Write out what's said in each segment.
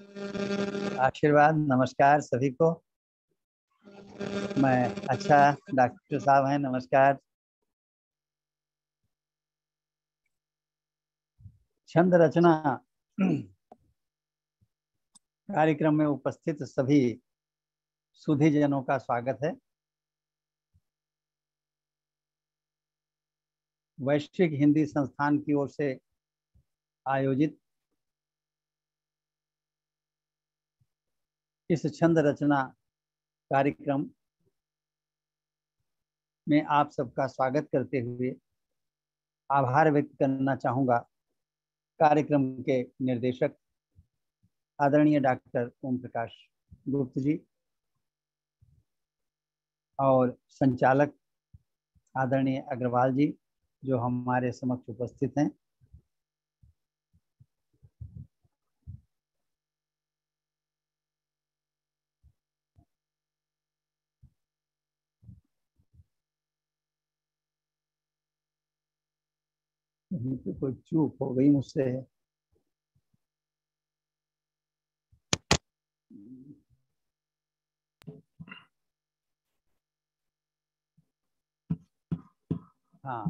आशीर्वाद। नमस्कार सभी को। मैं अच्छा, डॉक्टर साहब हैं, नमस्कार। छंद रचना कार्यक्रम में उपस्थित सभी सुधी जनों का स्वागत है। वैश्विक हिंदी संस्थान की ओर से आयोजित इस छंद रचना कार्यक्रम में आप सबका स्वागत करते हुए आभार व्यक्त करना चाहूँगा कार्यक्रम के निर्देशक आदरणीय डॉक्टर ओम प्रकाश गुप्त जी और संचालक आदरणीय अग्रवाल जी जो हमारे समक्ष उपस्थित हैं। कोई चूक हो गई मुझसे। हाँ,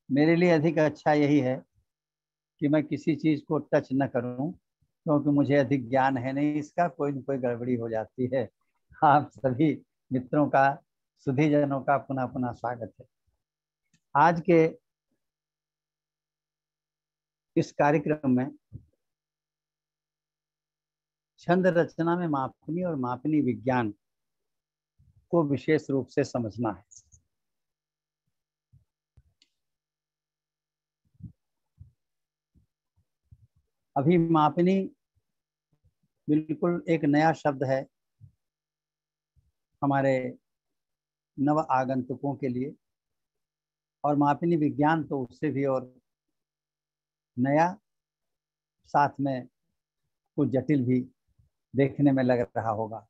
मेरे लिए अधिक अच्छा यही है कि मैं किसी चीज को टच न करूं, क्योंकि मुझे अधिक ज्ञान है नहीं इसका। कोई न कोई गड़बड़ी हो जाती है। आप सभी मित्रों का, सुधी जनों का पुनः पुनः स्वागत है। आज के इस कार्यक्रम में छंद रचना में मापनी और मापनी विज्ञान को विशेष रूप से समझना है। अभी मापनी बिल्कुल एक नया शब्द है हमारे नव आगंतुकों के लिए, और मापनी विज्ञान तो उससे भी और नया, साथ में कुछ जटिल भी देखने में लग रहा होगा।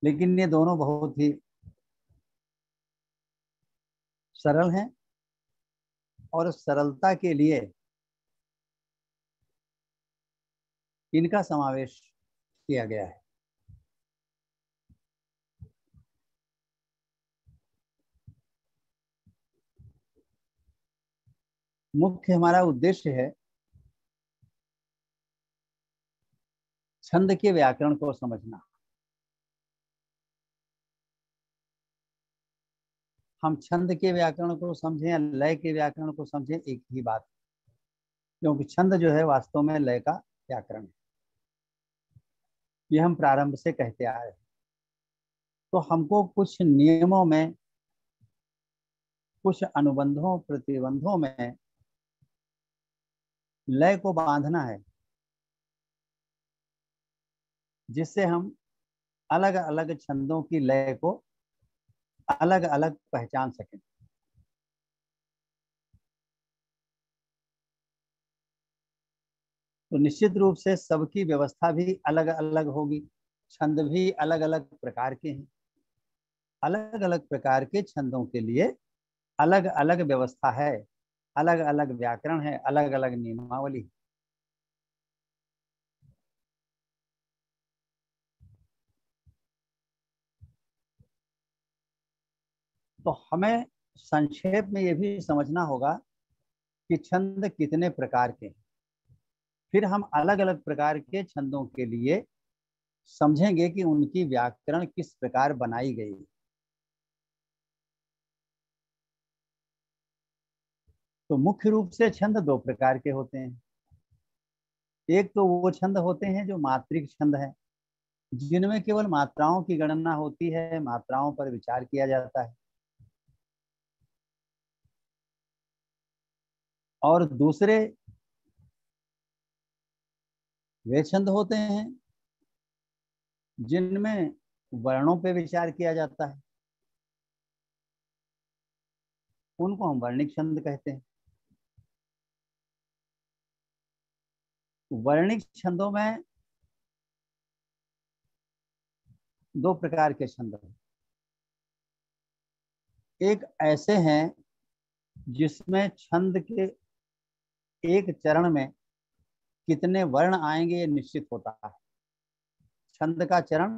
लेकिन ये दोनों बहुत ही सरल हैं और सरलता के लिए इनका समावेश किया गया है। मुख्य हमारा उद्देश्य है छंद के व्याकरण को समझना। हम छंद के व्याकरण को समझें या लय के व्याकरण को समझें, एक ही बात, क्योंकि छंद जो है वास्तव में लय का व्याकरण है। ये हम प्रारंभ से कहते आए हैं। तो हमको कुछ नियमों में, कुछ अनुबंधों प्रतिबंधों में लय को बांधना है, जिससे हम अलग अलग छंदों की लय को अलग अलग पहचान सकें। तो निश्चित रूप से सबकी व्यवस्था भी अलग अलग होगी। छंद भी अलग अलग प्रकार के हैं। अलग अलग प्रकार के छंदों के लिए अलग अलग व्यवस्था है, अलग अलग व्याकरण है, अलग अलग नियमावली। तो हमें संक्षेप में यह भी समझना होगा कि छंद कितने प्रकार के हैं। फिर हम अलग अलग प्रकार के छंदों के लिए समझेंगे कि उनकी व्याकरण किस प्रकार बनाई गई। तो मुख्य रूप से छंद दो प्रकार के होते हैं। एक तो वो छंद होते हैं जो मात्रिक छंद है, जिनमें केवल मात्राओं की गणना होती है, मात्राओं पर विचार किया जाता है। और दूसरे वे छंद होते हैं जिनमें वर्णों पे विचार किया जाता है, उनको हम वर्णिक छंद कहते हैं। वर्णिक छंदों में दो प्रकार के छंद हैं। एक ऐसे हैं जिसमें छंद के एक चरण में कितने वर्ण आएंगे ये निश्चित होता है। छंद का चरण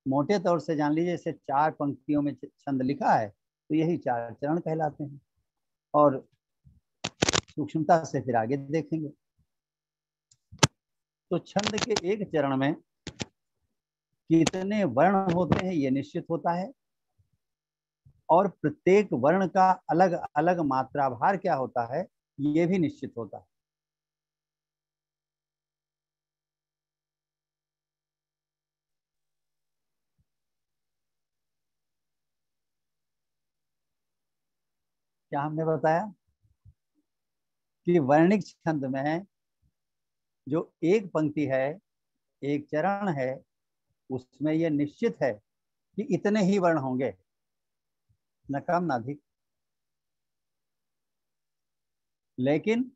मोटे तौर से जान लीजिए, जैसे 4 पंक्तियों में छंद लिखा है तो यही 4 चरण कहलाते हैं। और सूक्ष्मता से फिर आगे देखेंगे। तो छंद के एक चरण में कितने वर्ण होते हैं ये निश्चित होता है, और प्रत्येक वर्ण का अलग अलग मात्रा भार क्या होता है ये भी निश्चित होता है। क्या हमने बताया कि वर्णिक छंद में जो एक पंक्ति है, एक चरण है, उसमें यह निश्चित है कि इतने ही वर्ण होंगे, न कम न अधिक। लेकिन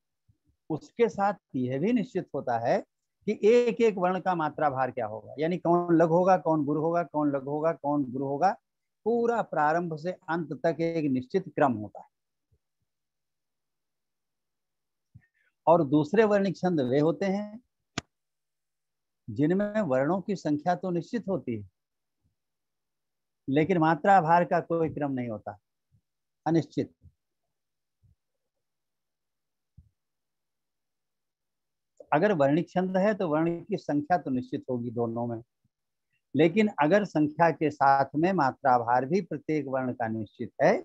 उसके साथ यह भी निश्चित होता है कि एक एक वर्ण का मात्रा भार क्या होगा, यानी कौन लघु होगा, कौन गुरु होगा, कौन लघु होगा, कौन गुरु होगा। पूरा प्रारंभ से अंत तक एक निश्चित क्रम होता है। और दूसरे वर्णिक छंद वे होते हैं जिनमें वर्णों की संख्या तो निश्चित होती है, लेकिन मात्रा भार का कोई क्रम नहीं होता, अनिश्चित। अगर वर्णिक छंद है तो वर्ण की संख्या तो निश्चित होगी दोनों में, लेकिन अगर संख्या के साथ में मात्रा भार भी प्रत्येक वर्ण का निश्चित है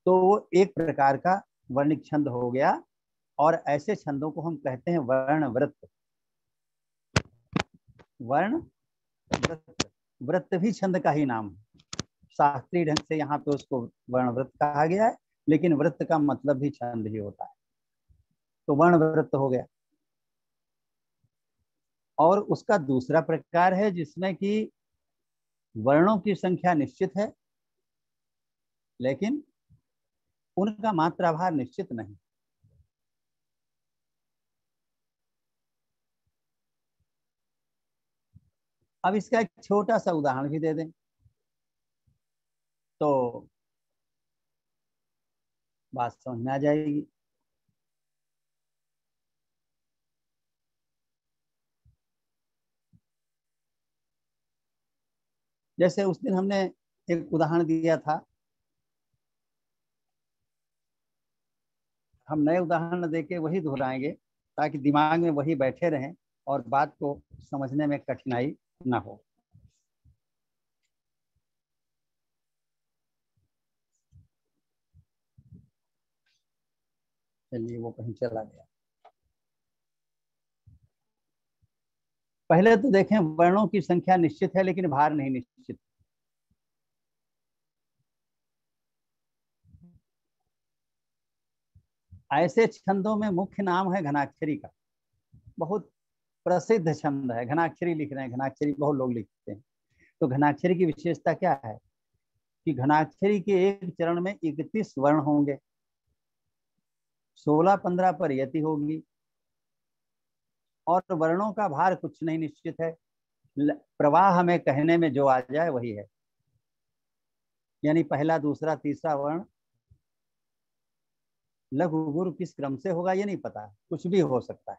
तो वो एक प्रकार का वर्णिक छंद हो गया। और ऐसे छंदों को हम कहते हैं वर्ण वृत्त। वर्ण वृत्त, वृत्त भी छंद का ही नाम है। शास्त्रीय ढंग से यहाँ पे उसको वर्ण वृत्त कहा गया है, लेकिन वृत्त का मतलब भी छंद ही होता है। तो वर्ण वृत्त हो गया। और उसका दूसरा प्रकार है जिसमें कि वर्णों की संख्या निश्चित है लेकिन उनका मात्रा भार निश्चित नहीं। अब इसका एक छोटा सा उदाहरण भी दे दें तो बात समझ में आ जाएगी। जैसे उस दिन हमने एक उदाहरण दिया था, हम नए उदाहरण देके वही दोहराएंगे ताकि दिमाग में वही बैठे रहें और बात को समझने में कठिनाई ना हो। चलिए, वो कहीं चला गया। पहले तो देखें, वर्णों की संख्या निश्चित है लेकिन भार नहीं निश्चित। ऐसे छंदों में मुख्य नाम है घनाक्षरी का। बहुत प्रसिद्ध छंद है, घनाक्षरी लिख रहे हैं, घनाक्षरी बहुत लोग लिखते हैं। तो घनाक्षरी की विशेषता क्या है कि घनाक्षरी के एक चरण में 31 वर्ण होंगे, 16-15 पर यति होगी, और वर्णों का भार कुछ नहीं निश्चित है। प्रवाह में कहने में जो आ जाए वही है, यानी पहला दूसरा तीसरा वर्ण लघु गुरु किस क्रम से होगा ये नहीं पता है, कुछ भी हो सकता है।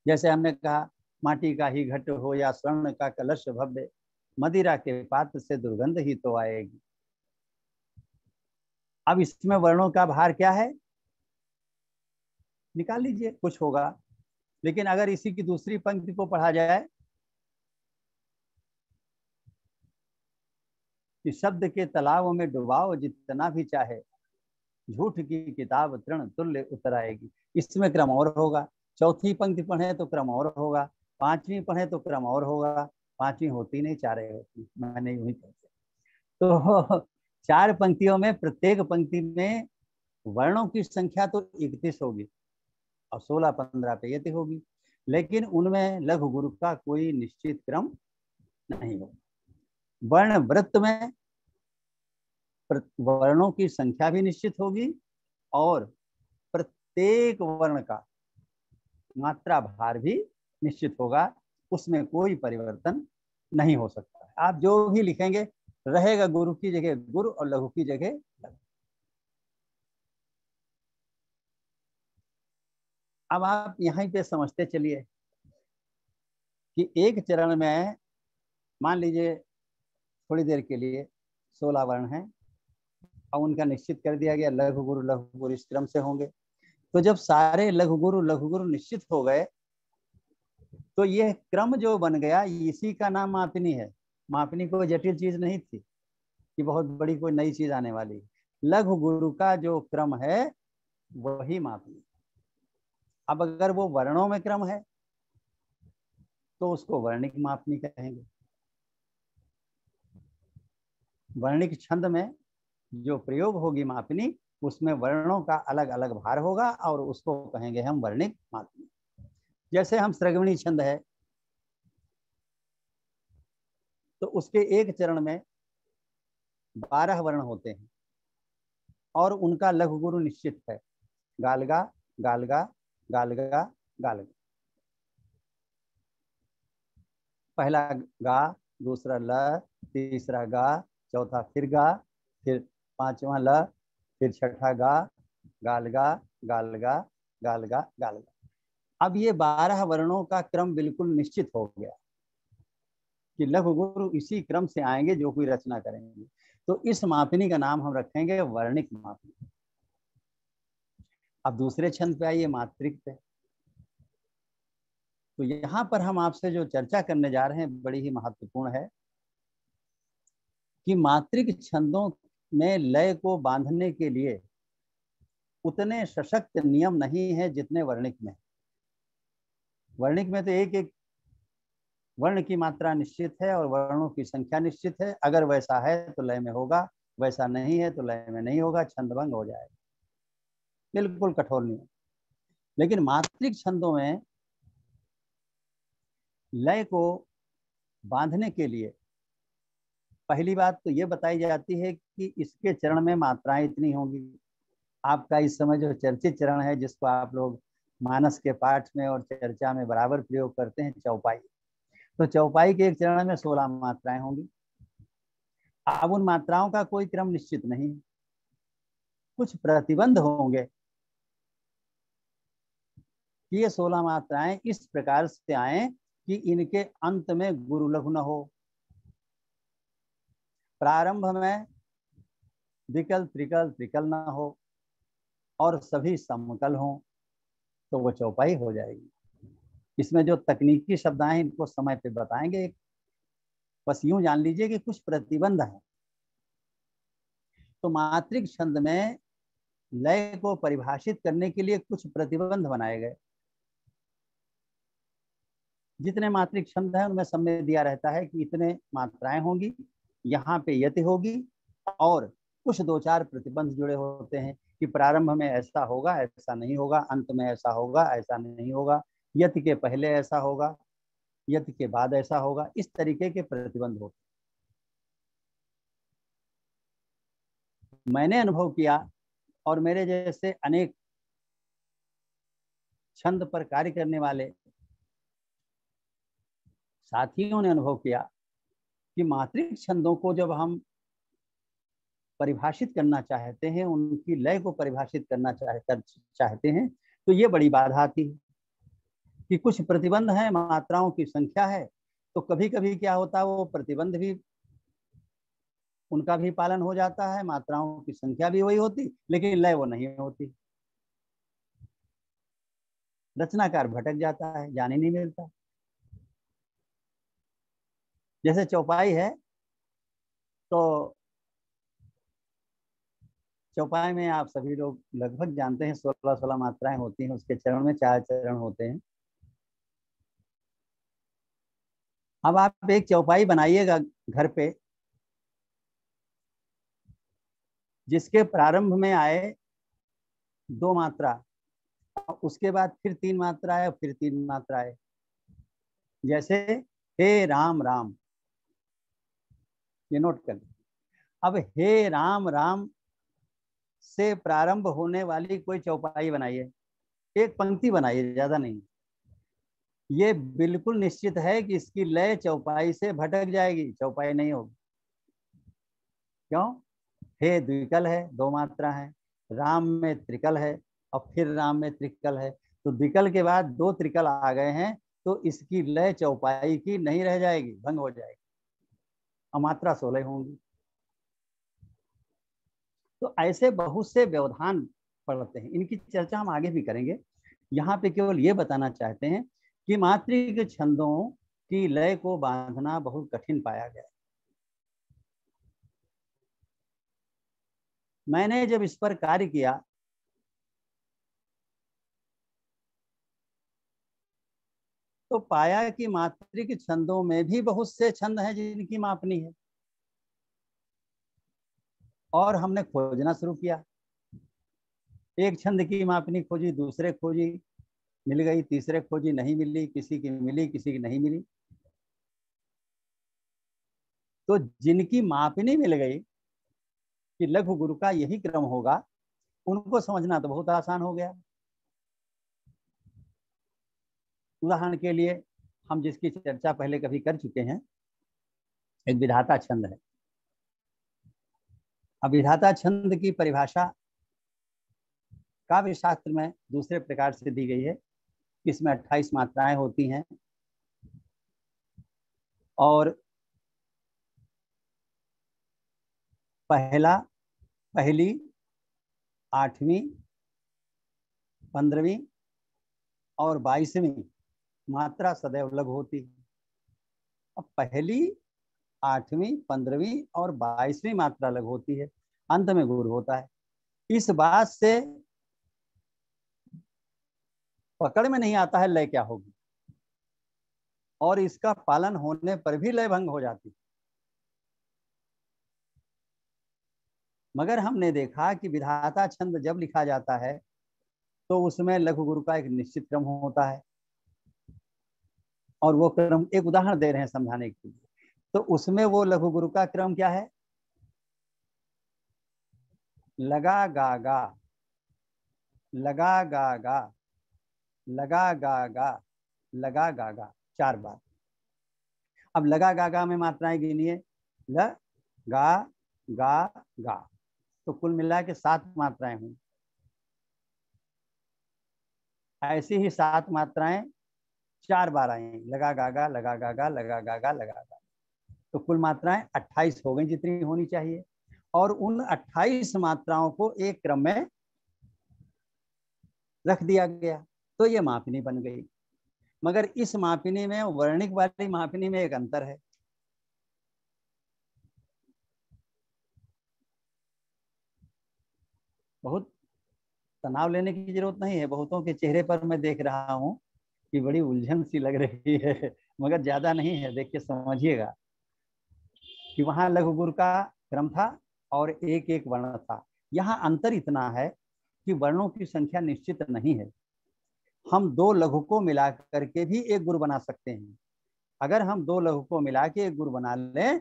जैसे हमने कहा, माटी का ही घट हो या स्वर्ण का कलश भव्य, मदिरा के पात्र से दुर्गंध ही तो आएगी। अब इसमें वर्णों का भार क्या है निकाल लीजिए, कुछ होगा। लेकिन अगर इसी की दूसरी पंक्ति को पढ़ा जाए कि शब्द के तालाब में डुबाओ जितना भी चाहे, झूठ की किताब तृण तुल्य उतर आएगी, इसमें क्रम और होगा। चौथी पंक्ति पढ़े तो क्रम और होगा, पांचवी पढ़े तो क्रम और होगा। पांचवी होती नहीं, चारे होती, मैंने यूं ही पढ़ते। तो 4 पंक्तियों में प्रत्येक पंक्ति में वर्णों की संख्या तो 31 होगी और 16-15 पे यति होगी, लेकिन उनमें लघु गुरु का कोई निश्चित क्रम नहीं होगा। वर्ण वृत्त में वर्णों की संख्या भी निश्चित होगी और प्रत्येक वर्ण का मात्रा भार भी निश्चित होगा, उसमें कोई परिवर्तन नहीं हो सकता। आप जो भी लिखेंगे रहेगा गुरु की जगह गुरु और लघु की जगह लघु। अब आप यहीं पे समझते चलिए कि एक चरण में मान लीजिए थोड़ी देर के लिए 16 वर्ण हैं और उनका निश्चित कर दिया गया, लघु गुरु इस क्रम से होंगे। तो जब सारे लघु गुरु निश्चित हो गए तो ये क्रम जो बन गया इसी का नाम मापनी है। मापनी कोई जटिल चीज नहीं थी कि बहुत बड़ी कोई नई चीज आने वाली। लघु गुरु का जो क्रम है वही मापनी। अब अगर वो वर्णों में क्रम है तो उसको वर्णिक मापनी कहेंगे। वर्णिक छंद में जो प्रयोग होगी मापनी उसमें वर्णों का अलग अलग भार होगा और उसको कहेंगे हम वर्णिक मापनी। जैसे हम सृगवणी छंद है तो उसके एक चरण में 12 वर्ण होते हैं और उनका लघु गुरु निश्चित है। गालगा गालगा गालगा गालगा। पहला गा, दूसरा ल, तीसरा गा, चौथा फिर गा, फिर पांचवा ल, फिर छठा गा, गालगा गालगा गालगा गालगा। अब ये 12 वर्णों का क्रम बिल्कुल निश्चित हो गया कि लघु गुरु इसी क्रम से आएंगे जो कोई रचना करेंगे। तो इस मापनी का नाम हम रखेंगे वर्णिक मापनी। अब दूसरे छंद पे आइए, मात्रिक पे। तो यहाँ पर हम आपसे जो चर्चा करने जा रहे हैं बड़ी ही महत्वपूर्ण है कि मात्रिक छंदों में लय को बांधने के लिए उतने सशक्त नियम नहीं है जितने वर्णिक में। वर्णिक में तो एक एक वर्ण की मात्रा निश्चित है और वर्णों की संख्या निश्चित है। अगर वैसा है तो लय में होगा, वैसा नहीं है तो लय में नहीं होगा, छंदभंग हो जाएगा। बिल्कुल कठोर नियम। लेकिन मात्रिक छंदों में लय को बांधने के लिए पहली बात तो ये बताई जाती है कि इसके चरण में मात्राएं इतनी होंगी। आपका इस समय जो चर्चित चरण है जिसको आप लोग मानस के पाठ में और चर्चा में बराबर प्रयोग करते हैं, चौपाई। तो चौपाई के एक चरण में 16 मात्राएं होंगी। अब उन मात्राओं का कोई क्रम निश्चित नहीं, कुछ प्रतिबंध होंगे कि ये 16 मात्राएं इस प्रकार से आए कि इनके अंत में गुरु लघु न हो, प्रारंभ में द्विकल त्रिकल त्रिकल न हो और सभी समकल हों, तो वो चौपाई हो जाएगी। इसमें जो तकनीकी शब्द आए इनको समय पे बताएंगे। बस यूं जान लीजिए कि कुछ प्रतिबंध है। तो मात्रिक छंद में लय को परिभाषित करने के लिए कुछ प्रतिबंध बनाए गए। जितने मात्रिक छंद हैं उनमें सब में दिया रहता है कि इतने मात्राएं होंगी, यहाँ पे यति होगी और कुछ दो चार प्रतिबंध जुड़े होते हैं कि प्रारंभ में ऐसा होगा, ऐसा नहीं होगा, अंत में ऐसा होगा, ऐसा नहीं होगा, यति के पहले ऐसा होगा, यति के बाद ऐसा होगा। इस तरीके के प्रतिबंध होते। मैंने अनुभव किया और मेरे जैसे अनेक छंद पर कार्य करने वाले साथियों ने अनुभव किया कि मात्रिक छंदों को जब हम परिभाषित करना चाहते हैं, उनकी लय को परिभाषित करना चाहते हैं तो ये बड़ी बाधा आती है कि कुछ प्रतिबंध है, मात्राओं की संख्या है। तो कभी कभी क्या होता है, वो प्रतिबंध भी उनका भी पालन हो जाता है, मात्राओं की संख्या भी वही होती, लेकिन लय वो नहीं होती। रचनाकार भटक जाता है, जाने नहीं मिलता। जैसे चौपाई है तो चौपाई में आप सभी लोग लगभग जानते हैं 16 मात्राएं होती हैं। उसके चरण में 4 चरण होते हैं। अब आप एक चौपाई बनाइएगा घर पे जिसके प्रारंभ में आए 2 मात्रा, उसके बाद फिर 3 मात्रा है, फिर 3 मात्रा है। जैसे हे राम राम, ये नोट कर। अब हे राम राम से प्रारंभ होने वाली कोई चौपाई बनाइए, एक पंक्ति बनाइए, ज्यादा नहीं। ये बिल्कुल निश्चित है कि इसकी लय चौपाई से भटक जाएगी, चौपाई नहीं होगी। क्यों? हे द्विकल है, 2 मात्रा है, राम में त्रिकल है और फिर राम में त्रिकल है। तो द्विकल के बाद दो त्रिकल आ गए हैं, तो इसकी लय चौपाई की नहीं रह जाएगी, भंग हो जाएगी, अमात्रा 16 होंगी। तो ऐसे बहुत से व्यवधान पढ़ते हैं, इनकी चर्चा हम आगे भी करेंगे। यहाँ पे केवल ये बताना चाहते हैं कि मात्रिक छंदों की लय को बांधना बहुत कठिन पाया गया। मैंने जब इस पर कार्य किया तो पाया कि मात्रिक छंदों में भी बहुत से छंद हैं जिनकी मापनी है, और हमने खोजना शुरू किया। एक छंद की मापनी खोजी, दूसरे खोजी, मिल गई, तीसरे खोजी, नहीं मिली, किसी की मिली, किसी की नहीं मिली। तो जिनकी मापनी मिल गई कि लघु गुरु का यही क्रम होगा, उनको समझना तो बहुत आसान हो गया। उदाहरण के लिए हम जिसकी चर्चा पहले कभी कर चुके हैं, एक विधाता छंद है। अब विधाता छंद की परिभाषा काव्य शास्त्र में दूसरे प्रकार से दी गई है। इसमें 28 मात्राएं होती हैं, और पहली, 8वीं, 15वीं और 22वीं मात्रा सदैव लघु होती है। अब पहली, 8वीं, 15वीं और 22वीं मात्रा लघु होती है, अंत में गुरु होता है। इस बात से पकड़ में नहीं आता है लय क्या होगी, और इसका पालन होने पर भी लय भंग हो जाती है। मगर हमने देखा कि विधाता छंद जब लिखा जाता है तो उसमें लघु गुरु का एक निश्चित क्रम होता है, और वो क्रम एक उदाहरण दे रहे हैं समझाने के लिए। तो उसमें वो लघु गुरु का क्रम क्या है? लगा गा गा, लगा गा गा, लगा गा गा, लगा गा गा, 4 बार। अब लगा गा गा में मात्राएं गिनिए, ल गा गा गा, तो कुल मिला के 7 मात्राएं हुई। ऐसी ही 7 मात्राएं 4 बार आई, लगा गा गा, लगा गा गा, लगा गा गा, लगा गा, तो कुल मात्राएं 28 हो गई जितनी होनी चाहिए। और उन 28 मात्राओं को एक क्रम में रख दिया गया, तो ये मापनी बन गई। मगर इस मापनी में वर्णिक वाली मापनी में एक अंतर है। बहुत तनाव लेने की जरूरत नहीं है, बहुतों के चेहरे पर मैं देख रहा हूं कि बड़ी उलझन सी लग रही है, मगर ज्यादा नहीं है, देख के समझिएगा कि वहां लघु गुरु का क्रम था और एक एक वर्ण था। यहाँ अंतर इतना है कि वर्णों की संख्या निश्चित नहीं है। हम 2 लघु को मिला करके भी एक गुरु बना सकते हैं। अगर हम 2 लघु को मिला के एक गुरु बना लें,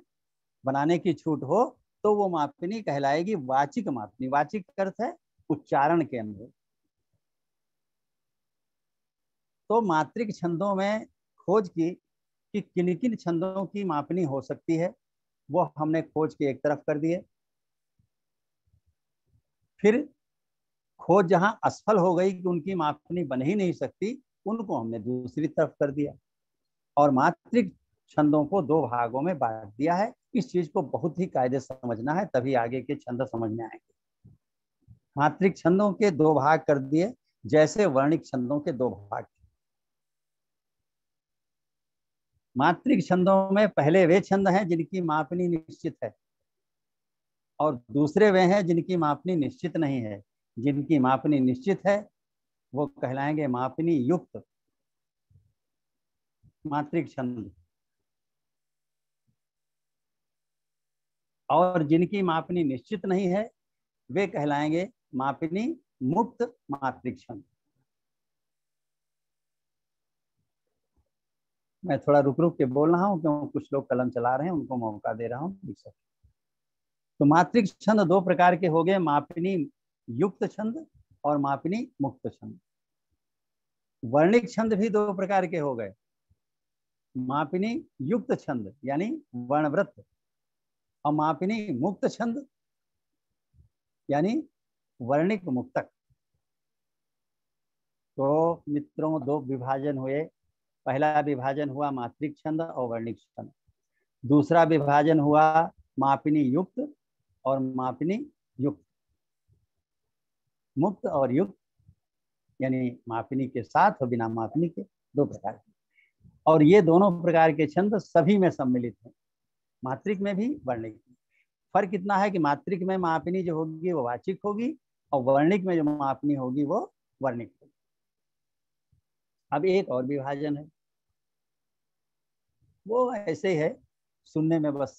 बनाने की छूट हो, तो वो मापनी कहलाएगी वाचिक मापनी। वाचिक अर्थ है उच्चारण के अंदर। तो मात्रिक छंदों में खोज की कि किन किन छंदों की मापनी हो सकती है, वो हमने खोज के एक तरफ कर दिए। फिर खोज जहां असफल हो गई कि उनकी मापनी बन ही नहीं सकती, उनको हमने दूसरी तरफ कर दिया, और मात्रिक छंदों को 2 भागों में बांट दिया है। इस चीज को बहुत ही कायदे से समझना है, तभी आगे के छंद समझ में आएंगे। मात्रिक छंदों के 2 भाग कर दिए, जैसे वर्णिक छंदों के 2 भाग। मात्रिक छंदों में पहले वे छंद हैं जिनकी मापनी निश्चित है, और दूसरे वे हैं जिनकी मापनी निश्चित नहीं है। जिनकी मापनी निश्चित है वो कहलाएंगे मापनी युक्त मात्रिक छंद, और जिनकी मापनी निश्चित नहीं है वे कहलाएंगे मापनी मुक्त मात्रिक छंद। मैं थोड़ा रुक रुक के बोल रहा हूँ क्योंकि कुछ लोग कलम चला रहे हैं, उनको मौका दे रहा हूँ। तो मात्रिक छंद 2 प्रकार के हो गए, मापनी युक्त छंद और मापनी मुक्त छंद। वर्णिक छंद भी 2 प्रकार के हो गए, मापनी युक्त छंद यानी वर्णव्रत, और मापनी मुक्त छंद यानी वर्णिक मुक्तक। तो मित्रों दो विभाजन हुए। पहला विभाजन हुआ मात्रिक छंद और वर्णिक छंद। दूसरा विभाजन हुआ मापिनी युक्त और मापिनी युक्त। मुक्त और युक्त यानी मापिनी के साथ और बिना मापिनी के, दो प्रकार के। और ये दोनों प्रकार के छंद सभी में सम्मिलित हैं, मात्रिक में भी वर्णिक में। फर्क इतना है कि मात्रिक में मापिनी जो होगी वो वाचिक होगी और वर्णिक में जो मापिनी होगी वो वर्णिक होगी। अब एक और विभाजन है, वो ऐसे ही है, सुनने में बस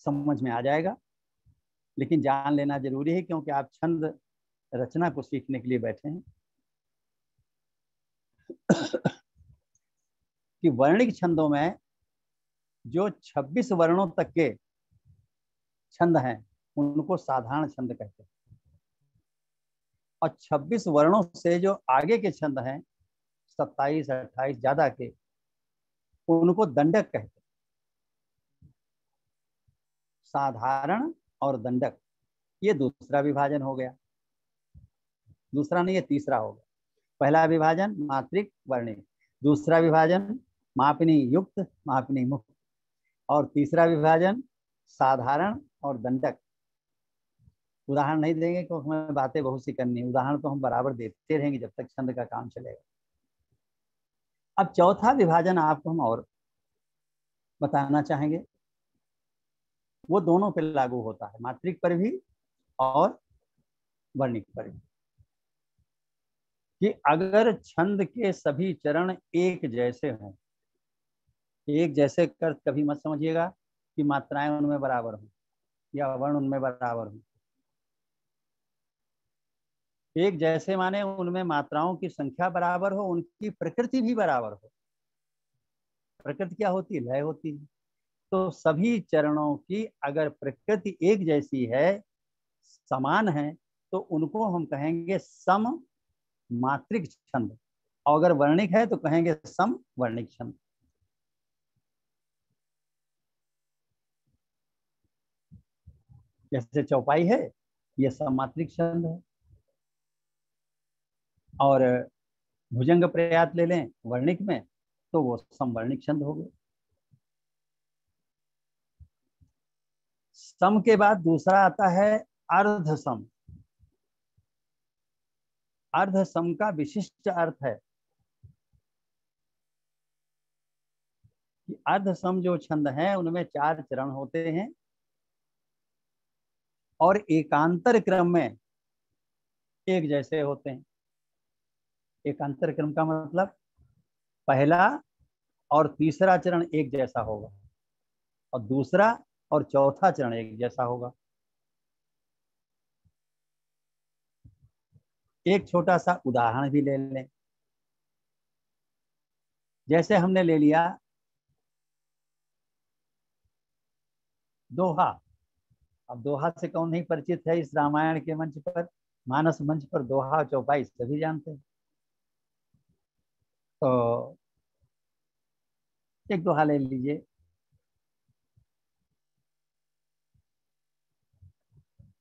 समझ में आ जाएगा, लेकिन जान लेना जरूरी है क्योंकि आप छंद रचना को सीखने के लिए बैठे हैं। कि वर्णिक छंदों में जो 26 वर्णों तक के छंद हैं उनको साधारण छंद कहते हैं, और 26 वर्णों से जो आगे के छंद हैं 27 28 ज्यादा के, उनको दंडक कहते हैं। साधारण और दंडक, ये दूसरा विभाजन हो गया। दूसरा नहीं, ये तीसरा हो गया। पहला विभाजन मात्रिक वर्णिक, दूसरा विभाजन मापिनी युक्त मापिनी मुक्त, और तीसरा विभाजन साधारण और दंडक। उदाहरण नहीं देंगे क्योंकि हमें बातें बहुत सी करनी है, उदाहरण तो हम बराबर देते रहेंगे जब तक छंद का काम चलेगा। अब चौथा विभाजन आपको हम और बताना चाहेंगे, वो दोनों पे लागू होता है, मात्रिक पर भी और वर्णिक पर भी। कि अगर छंद के सभी चरण एक जैसे हों, एक जैसे कर कभी मत समझिएगा कि मात्राएं उनमें बराबर हों या वर्ण उनमें बराबर हों। एक जैसे माने उनमें मात्राओं की संख्या बराबर हो, उनकी प्रकृति भी बराबर हो। प्रकृति क्या होती है? लय होती है। तो सभी चरणों की अगर प्रकृति एक जैसी है, समान है, तो उनको हम कहेंगे सम मात्रिक छंद, और अगर वर्णिक है तो कहेंगे सम वर्णिक छंद। जैसे चौपाई है, ये सम मात्रिक छंद है, और भुजंग प्रयात ले लें वर्णिक में तो वो समवर्णिक छंद हो गए। सम के बाद दूसरा आता है अर्ध सम। अर्ध सम का विशिष्ट अर्थ है कि अर्ध सम जो छंद हैं उनमें 4 चरण होते हैं और एकांतर क्रम में एक जैसे होते हैं। एकांतर क्रम का मतलब पहला और तीसरा चरण एक जैसा होगा और दूसरा और चौथा चरण एक जैसा होगा। एक छोटा सा उदाहरण भी ले लें, जैसे हमने ले लिया दोहा। अब दोहा से कौन नहीं परिचित है? इस रामायण के मंच पर, मानस मंच पर दोहा चौपाई सभी जानते हैं। तो एक दोहा ले लीजिए,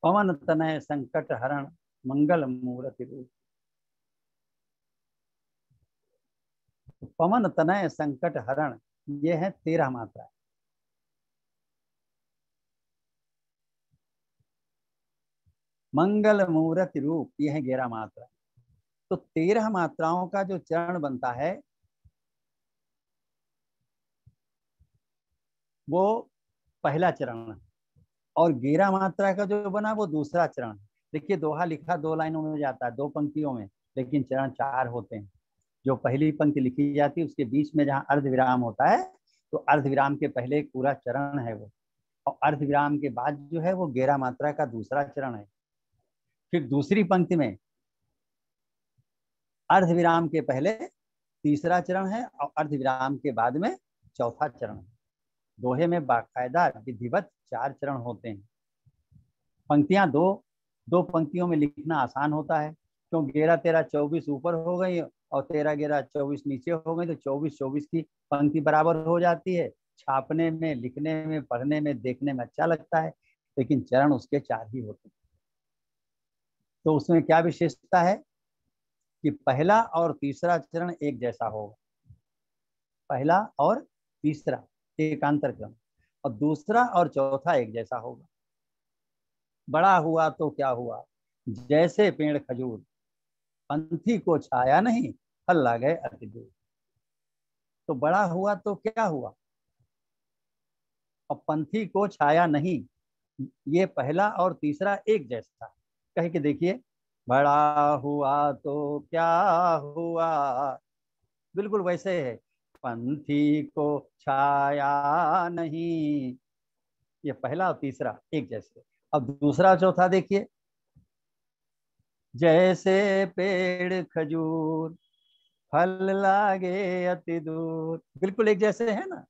पवन तनय संकट हरण मंगल मूर्ति रूप। पवन तनय संकट हरण, ये है 13 मात्रा। मंगल मूर्ति रूप, ये है 11 मात्रा। तो 13 मात्राओं का जो चरण बनता है वो पहला चरण है, और 11 मात्रा का जो बना वो दूसरा चरण। देखिए दोहा लिखा 2 लाइनों में जाता है, 2 पंक्तियों में, लेकिन चरण 4 होते हैं। जो पहली पंक्ति लिखी जाती है उसके बीच में जहाँ अर्ध विराम होता है, तो अर्ध विराम के पहले एक पूरा चरण है वो, और अर्ध विराम के बाद जो है वो 11 मात्रा का दूसरा चरण है। फिर दूसरी पंक्ति में अर्ध विराम के पहले तीसरा चरण है और अर्ध विराम के बाद में चौथा चरण है। दोहे में बाकायदा विधिवत 4 चरण होते हैं। पंक्तियां दो दो पंक्तियों में लिखना आसान होता है, क्यों 11 13 24 ऊपर हो गई और 13 11 24 नीचे हो गई, तो 24 24 की पंक्ति बराबर हो जाती है। छापने में, लिखने में, पढ़ने में, देखने में अच्छा लगता है, लेकिन चरण उसके 4 ही होते हैं। तो उसमें क्या विशेषता है कि पहला और तीसरा चरण एक जैसा होगा, पहला और तीसरा एकांतर क्रम, और दूसरा और चौथा एक जैसा होगा। बड़ा हुआ तो क्या हुआ, जैसे पेड़ खजूर, पंथी को छाया नहीं, फल लागे अति दूर। तो बड़ा हुआ तो क्या हुआ, और पंथी को छाया नहीं, ये पहला और तीसरा एक जैसा। कह के देखिए, बड़ा हुआ तो क्या हुआ, बिल्कुल वैसे है, पंथी को छाया नहीं, ये पहला और तीसरा एक जैसे। अब दूसरा चौथा देखिए, जैसे पेड़ खजूर, फल लागे अति दूर, बिल्कुल एक जैसे है ना।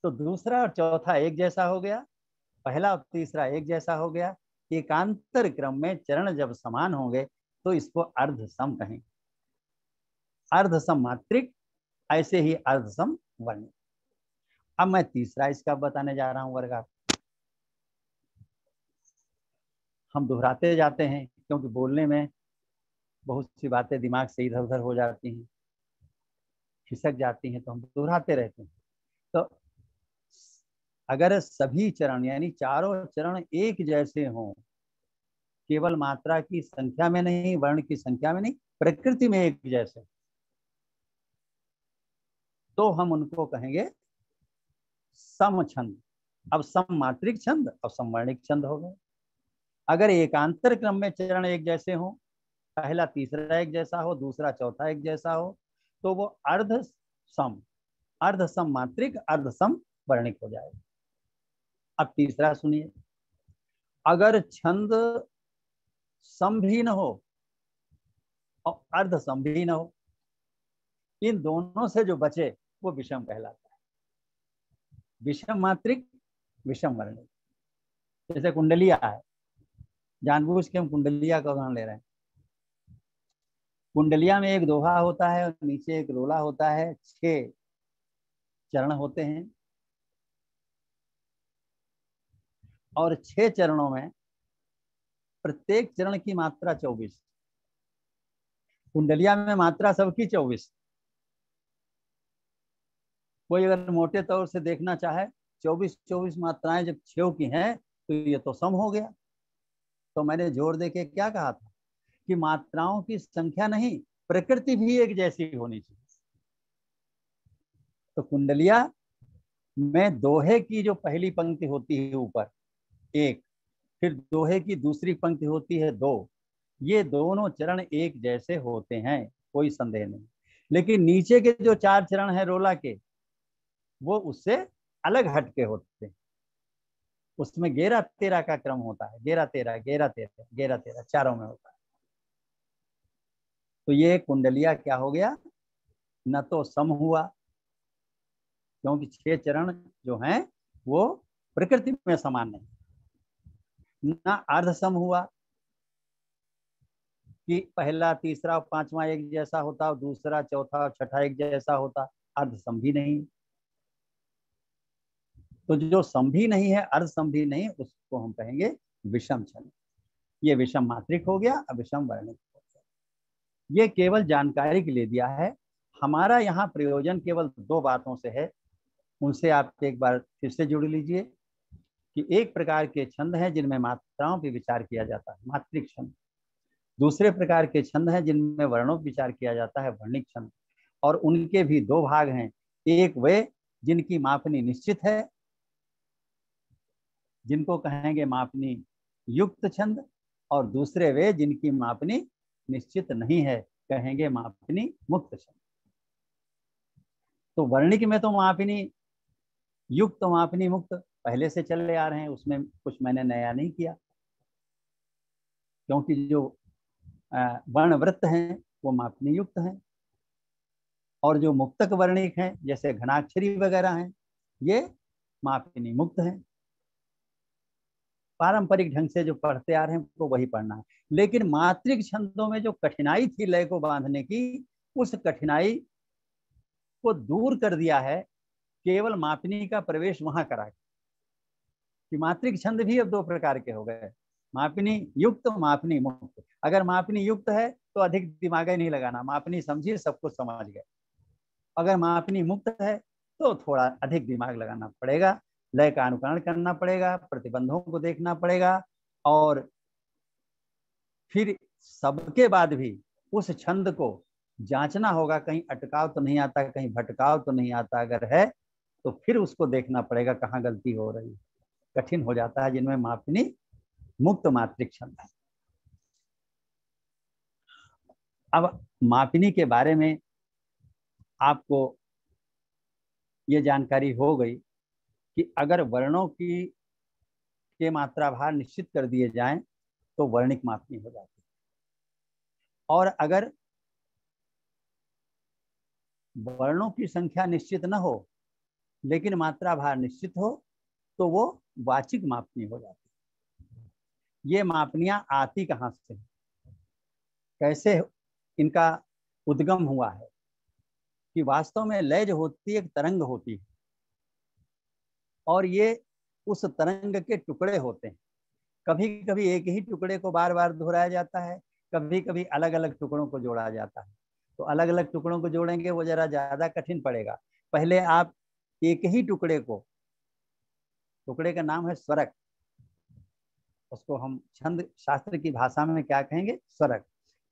तो दूसरा और चौथा एक जैसा हो गया, पहला और तीसरा एक जैसा हो गया। एकांतर क्रम में चरण जब समान होंगे तो इसको अर्ध सम कहेंगे, अर्ध सम मात्रिक, ऐसे ही अर्ध सम वर्णिक। अब मैं तीसरा इसका बताने जा रहा हूं वर्ग। हम दोहराते जाते हैं क्योंकि बोलने में बहुत सी बातें दिमाग से इधर उधर हो जाती हैं, खिसक जाती हैं, तो हम दोहराते रहते हैं। तो अगर सभी चरण यानी चारों चरण एक जैसे हों, केवल मात्रा की संख्या में नहीं, वर्ण की संख्या में नहीं, प्रकृति में एक जैसे, तो हम उनको कहेंगे सम छंद। अब सम मात्रिक छंद और समवर्णिक छंद हो गए। अगर एकांतर क्रम में चरण एक जैसे हो, पहला तीसरा एक जैसा हो, दूसरा चौथा एक जैसा हो, तो वो अर्ध सम, अर्ध सम मात्रिक, अर्ध सम वर्णिक हो जाएगा। अब तीसरा सुनिए, अगर छंद सम भी न हो और अर्ध सम भी न हो, इन दोनों से जो बचे वो विषम कहलाता है। विषम मात्रिक, विषम वर्णिक। जैसे कुंडलिया है, जानबूझ के हम कुंडलिया का उदाहरण ले रहे हैं। कुंडलिया में एक दोहा होता है और नीचे एक रोला होता है, 6 चरण होते हैं, और 6 चरणों में प्रत्येक चरण की मात्रा 24। कुंडलिया में मात्रा सबकी 24। कोई अगर मोटे तौर से देखना चाहे, 24 मात्राएं जब 6 की हैं तो ये तो सम हो गया। तो मैंने जोर देके क्या कहा था कि मात्राओं की संख्या नहीं, प्रकृति भी एक जैसी होनी चाहिए। तो कुंडलिया में दोहे की जो पहली पंक्ति होती है ऊपर 1, फिर दोहे की दूसरी पंक्ति होती है 2, ये दोनों चरण एक जैसे होते हैं, कोई संदेह नहीं। लेकिन नीचे के जो 4 चरण हैं रोला के, वो उससे अलग हटके होते हैं। उसमें 11-13 का क्रम होता है, 11-13, 11-13, 11-13 चारों में होता है। तो ये कुंडलिया क्या हो गया, न तो सम हुआ, क्योंकि 6 चरण जो हैं वो प्रकृति में समान नहीं, न अर्ध सम हुआ कि पहला तीसरा और पांचवा एक जैसा होता और दूसरा चौथा और छठा एक जैसा होता, अर्ध सम भी नहीं। तो जो सम भी नहीं है, अर्ध सम भी नहीं, उसको हम कहेंगे विषम छंद। ये विषम मात्रिक हो गया, अविषम वर्णिक हो गया। ये केवल जानकारी के लिए दिया है। हमारा यहाँ प्रयोजन केवल 2 बातों से है, उनसे आप एक बार फिर से जुड़ लीजिए कि एक प्रकार के छंद हैं जिनमें मात्राओं पर विचार किया जाता है, मात्रिक छंद। दूसरे प्रकार के छंद हैं जिनमें वर्णों पर विचार किया जाता है, वर्णिक छंद। और उनके भी 2 भाग हैं, एक वे जिनकी मापनी निश्चित है, जिनको कहेंगे मापनी युक्त छंद, और दूसरे वे जिनकी मापनी निश्चित नहीं है, कहेंगे मापनी मुक्त छंद। तो वर्णिक में तो मापनी युक्त, मापनी मुक्त पहले से चले आ रहे हैं, उसमें कुछ मैंने नया नहीं किया, क्योंकि जो वर्णवृत्त हैं वो मापनी युक्त हैं, और जो मुक्तक वर्णिक हैं जैसे घनाक्षरी वगैरह हैं, ये मापनी मुक्त हैं। पारंपरिक ढंग से जो पढ़ते आ रहे हैं वो वही पढ़ना है। लेकिन मात्रिक छंदों में जो कठिनाई थी लय को बांधने की, उस कठिनाई को दूर कर दिया है, केवल मापनी का प्रवेश वहां करा कि मात्रिक छंद भी अब 2 प्रकार के हो गए, मापनी युक्त, मापनी मुक्त। अगर मापनी युक्त है तो अधिक दिमाग ही नहीं लगाना, मापनी समझिए सब कुछ समझ गए। अगर मापनी मुक्त है तो थोड़ा अधिक दिमाग लगाना पड़ेगा, लय का अनुकरण करना पड़ेगा, प्रतिबंधों को देखना पड़ेगा, और फिर सबके बाद भी उस छंद को जांचना होगा, कहीं अटकाव तो नहीं आता, कहीं भटकाव तो नहीं आता, अगर है तो फिर उसको देखना पड़ेगा कहाँ गलती हो रही है। कठिन हो जाता है जिनमें मापनी मुक्त मात्रिक छंद है। अब मापनी के बारे में आपको ये जानकारी हो गई कि अगर वर्णों की के मात्रा भार निश्चित कर दिए जाएं तो वर्णिक मापनी हो जाती है, और अगर वर्णों की संख्या निश्चित न हो लेकिन मात्रा भार निश्चित हो तो वो वाचिक मापनी हो जाती है। ये मापनियां आती कहाँ से, कैसे इनका उद्गम हुआ है, कि वास्तव में लय जो होती है एक तरंग होती है, और ये उस तरंग के टुकड़े होते हैं। कभी कभी एक ही टुकड़े को बार बार दोहराया जाता है, कभी कभी अलग अलग टुकड़ों को जोड़ा जाता है। तो अलग अलग टुकड़ों को जोड़ेंगे वो जरा ज्यादा कठिन पड़ेगा। पहले आप एक ही टुकड़े को, टुकड़े का नाम है स्वरक, उसको हम छंद शास्त्र की भाषा में क्या कहेंगे, स्वरक।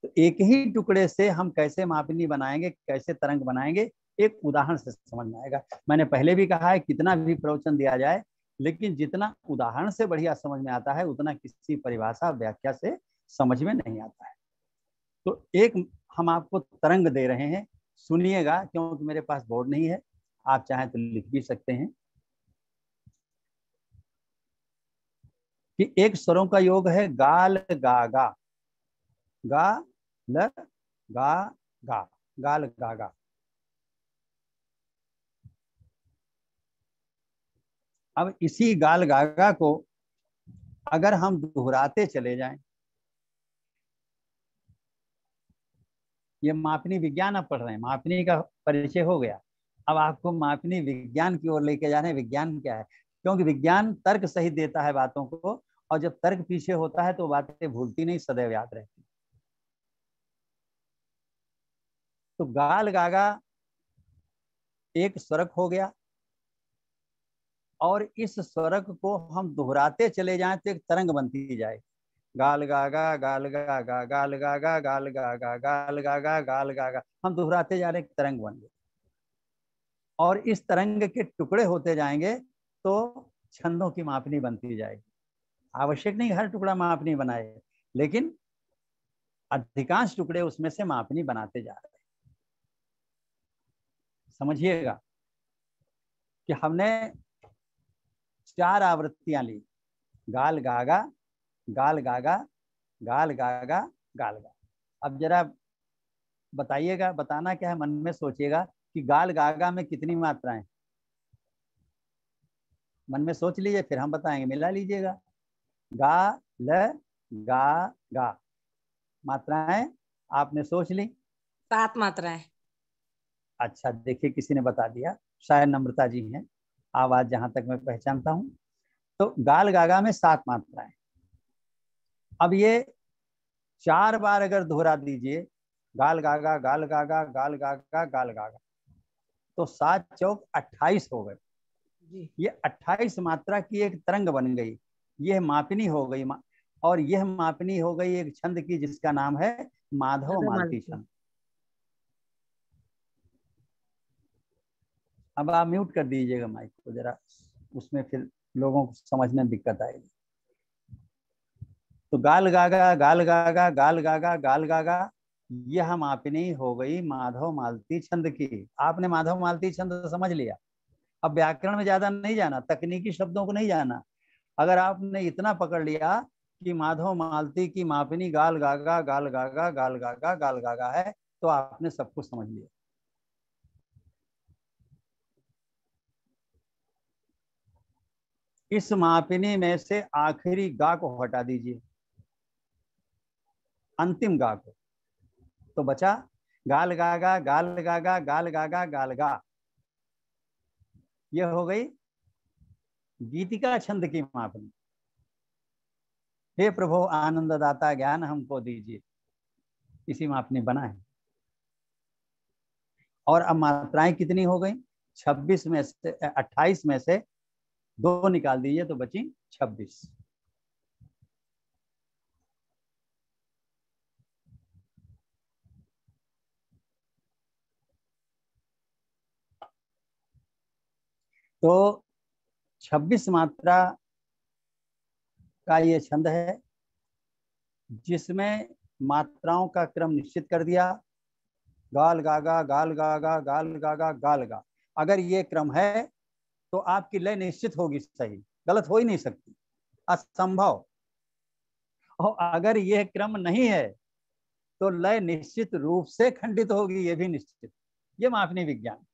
तो एक ही टुकड़े से हम कैसे मापनी बनाएंगे, कैसे तरंग बनाएंगे, एक उदाहरण से समझ में आएगा। मैंने पहले भी कहा है कितना भी प्रवचन दिया जाए, लेकिन जितना उदाहरण से बढ़िया समझ में आता है उतना किसी परिभाषा व्याख्या से समझ में नहीं आता है। तो एक हम आपको तरंग दे रहे हैं, सुनिएगा, क्योंकि मेरे पास बोर्ड नहीं है, आप चाहें तो लिख भी सकते हैं। कि एक स्वरों का योग है गाल गा गा, गा ल गा गा, गाल गा गा। अब इसी गाल गागा को अगर हम दोहराते चले जाएं, ये मापनी विज्ञान आप पढ़ रहे हैं, मापनी का परिचय हो गया। अब आपको मापनी विज्ञान की ओर लेके जा रहे हैं। विज्ञान क्या है, क्योंकि विज्ञान तर्क सहित देता है बातों को, और जब तर्क पीछे होता है तो बातें भूलती नहीं, सदैव याद रहती। तो गाल गागा एक स्वरक हो गया, और इस स्वरक को हम दोहराते चले जाएं तो एक तरंग बनती जाए। गाल गागा गाल गागा गाल गागा गाल गागा गाल गागा गाल गागा, हम दोहराते जा रहे एक तरंग बन गए, और इस तरंग के टुकड़े होते जाएंगे तो छंदों की मापनी बनती जाएगी। आवश्यक नहीं हर टुकड़ा मापनी बनाए, लेकिन अधिकांश टुकड़े उसमें से मापनी बनाते जा रहे हैं। समझिएगा कि हमने 4 आवृत्तियां ली, गाल गागा गाल गागा गाल गागा गाल गा। अब जरा बताइएगा, बताना क्या है, मन में सोचिएगा कि गाल गागा में कितनी मात्राएं, मन में सोच लीजिए, फिर हम बताएंगे, मिला लीजिएगा। गा ल गा गा, मात्राएं आपने सोच ली? 7 मात्राएं। अच्छा, देखिए किसी ने बता दिया, शायद नम्रता जी हैं, आवाज जहां तक मैं पहचानता हूं। तो गाल गागा में 7 मात्राएं। अब ये 4 बार अगर दोहरा दीजिए, गाल गागा गाल गागा गाल गागा गाल गागा, तो 7 चौक 28 हो गए। ये 28 मात्रा की एक तरंग बन गई, यह मापनी हो गई। और यह मापनी हो गई एक छंद की जिसका नाम है माधव मालती छंद। अब आप म्यूट कर दीजिएगा माइक को जरा, उसमें फिर लोगों को समझने में दिक्कत आएगी। तो गाल गागा गाल गागा गाल गागा गाल गागा, यह मापनी हो गई माधव मालती छंद की। आपने माधव मालती छंद समझ लिया। अब व्याकरण में ज्यादा नहीं जाना, तकनीकी शब्दों को नहीं जाना। अगर आपने इतना पकड़ लिया कि माधव मालती की मापनी गाल गागा गाल गागा गाल गागा गाल गागा है, तो आपने सब कुछ समझ लिया। इस मापनी में से आखिरी गा को हटा दीजिए, अंतिम गा को, तो बचा गाल गागा गाल गागा गाल गागा गाल गा। यह हो गई गीतिका छंद की मापनी। हे प्रभु आनंददाता ज्ञान हमको दीजिए, इसी मापनी बना है। और अब मात्राएं कितनी हो गई? 26 में से 28 में से 2 निकाल दीजिए तो बची 26। तो 26 मात्रा का ये छंद है, जिसमें मात्राओं का क्रम निश्चित कर दिया। गाल गागा गाल गागा गाल गागा गाल गा। अगर ये क्रम है तो आपकी लय निश्चित होगी, सही, गलत हो ही नहीं सकती, असंभव। और अगर यह क्रम नहीं है तो लय निश्चित रूप से खंडित होगी, ये भी निश्चित। ये मापनी विज्ञान।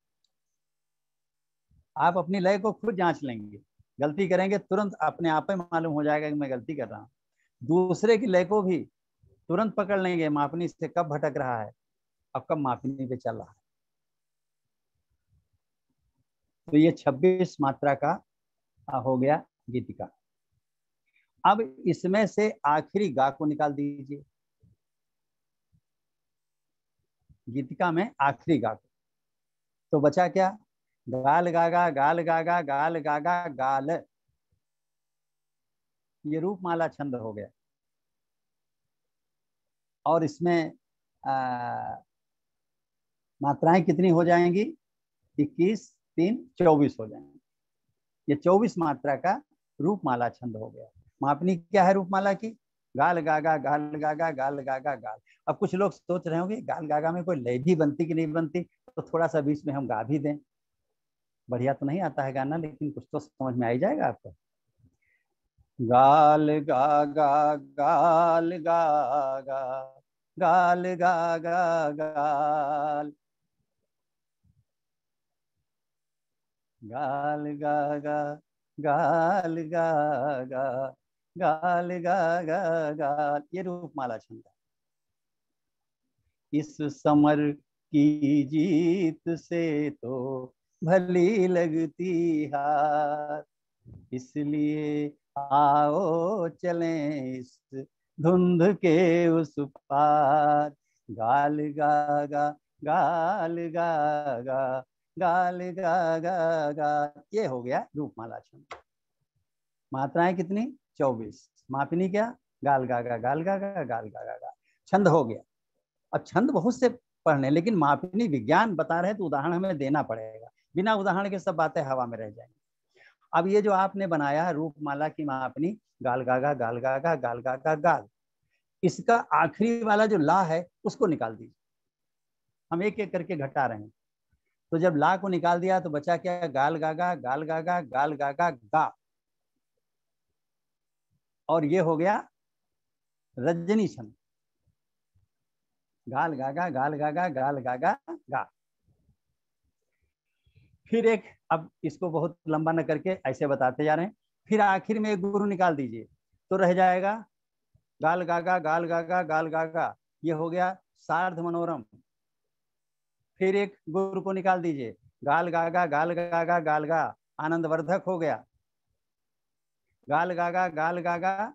आप अपनी लय को खुद जांच लेंगे, गलती करेंगे तुरंत अपने आप में मालूम हो जाएगा कि मैं गलती कर रहा हूँ। दूसरे की लय को भी तुरंत पकड़ लेंगे, मापनी से कब भटक रहा है अब कब मापनी पे चल रहा है। तो ये 26 मात्रा का हो गया गीतिका। अब इसमें से आखिरी गा को निकाल दीजिए, गीतिका में आखिरी गा को। तो बचा क्या? गाल गागा गाल गागा गाल गागा गाल। ये रूपमाला छंद हो गया। और इसमें मात्राएं कितनी हो जाएंगी? 21, 3, 24 हो जाएंगे। ये 24 मात्रा का रूपमाला छंद हो गया। मापनी क्या है रूपमाला की? गाल गागा गाल गागा गाल गागा गाल। अब कुछ लोग सोच रहे होंगे गाल गागा में कोई लय भी बनती कि नहीं बनती, तो थोड़ा सा बीच में हम गा भी दें। बढ़िया तो नहीं आता है गाना, लेकिन कुछ तो समझ में आ ही जाएगा आपको। गाल गागा गाल गागा गाल गागा गाल गाल गागा गाल गागा गाल गागा गाल। ये रूपमाला छंद है। इस समर की जीत से तो भली लगती हार, इसलिए आओ चलें इस धुंध के उस पार। गाल गागा गाल गागा गाल गागा गाल। ये हो गया रूपमाला छंद। मात्राएं कितनी? 24। मापनी क्या? गाल गागा गाल गागा गाल गागा गाल। छंद हो गया। अब छंद बहुत से पढ़ने, लेकिन मापनी विज्ञान बता रहे तो उदाहरण हमें देना पड़ेगा, बिना उदाहरण के सब बातें हवा में रह जाएंगी। अब ये जो आपने बनाया रूपमाला की मापनी, गाल गागा गाल गागा गाल गागा गाल, इसका आखिरी वाला जो ला है उसको निकाल दीजिए। हम एक एक करके घटा रहे हैं। तो जब ला को निकाल दिया तो बचा क्या? गाल गागा गाल गागा गाल गागा गा। और ये हो गया रजनी छंद। गाल गागा गाल गागा गाल गागा गा। फिर एक, अब इसको बहुत लंबा न करके ऐसे बताते जा रहे हैं। फिर आखिर में एक गुरु निकाल दीजिए तो रह जाएगा गाल गागा गाल गागा गाल गागा। ये हो गया सार्ध मनोरम। फिर एक गुरु को निकाल दीजिए, गाल गागा गाल गागा गाल गा, आनंद वर्धक हो गया। गाल गागा गाल गागा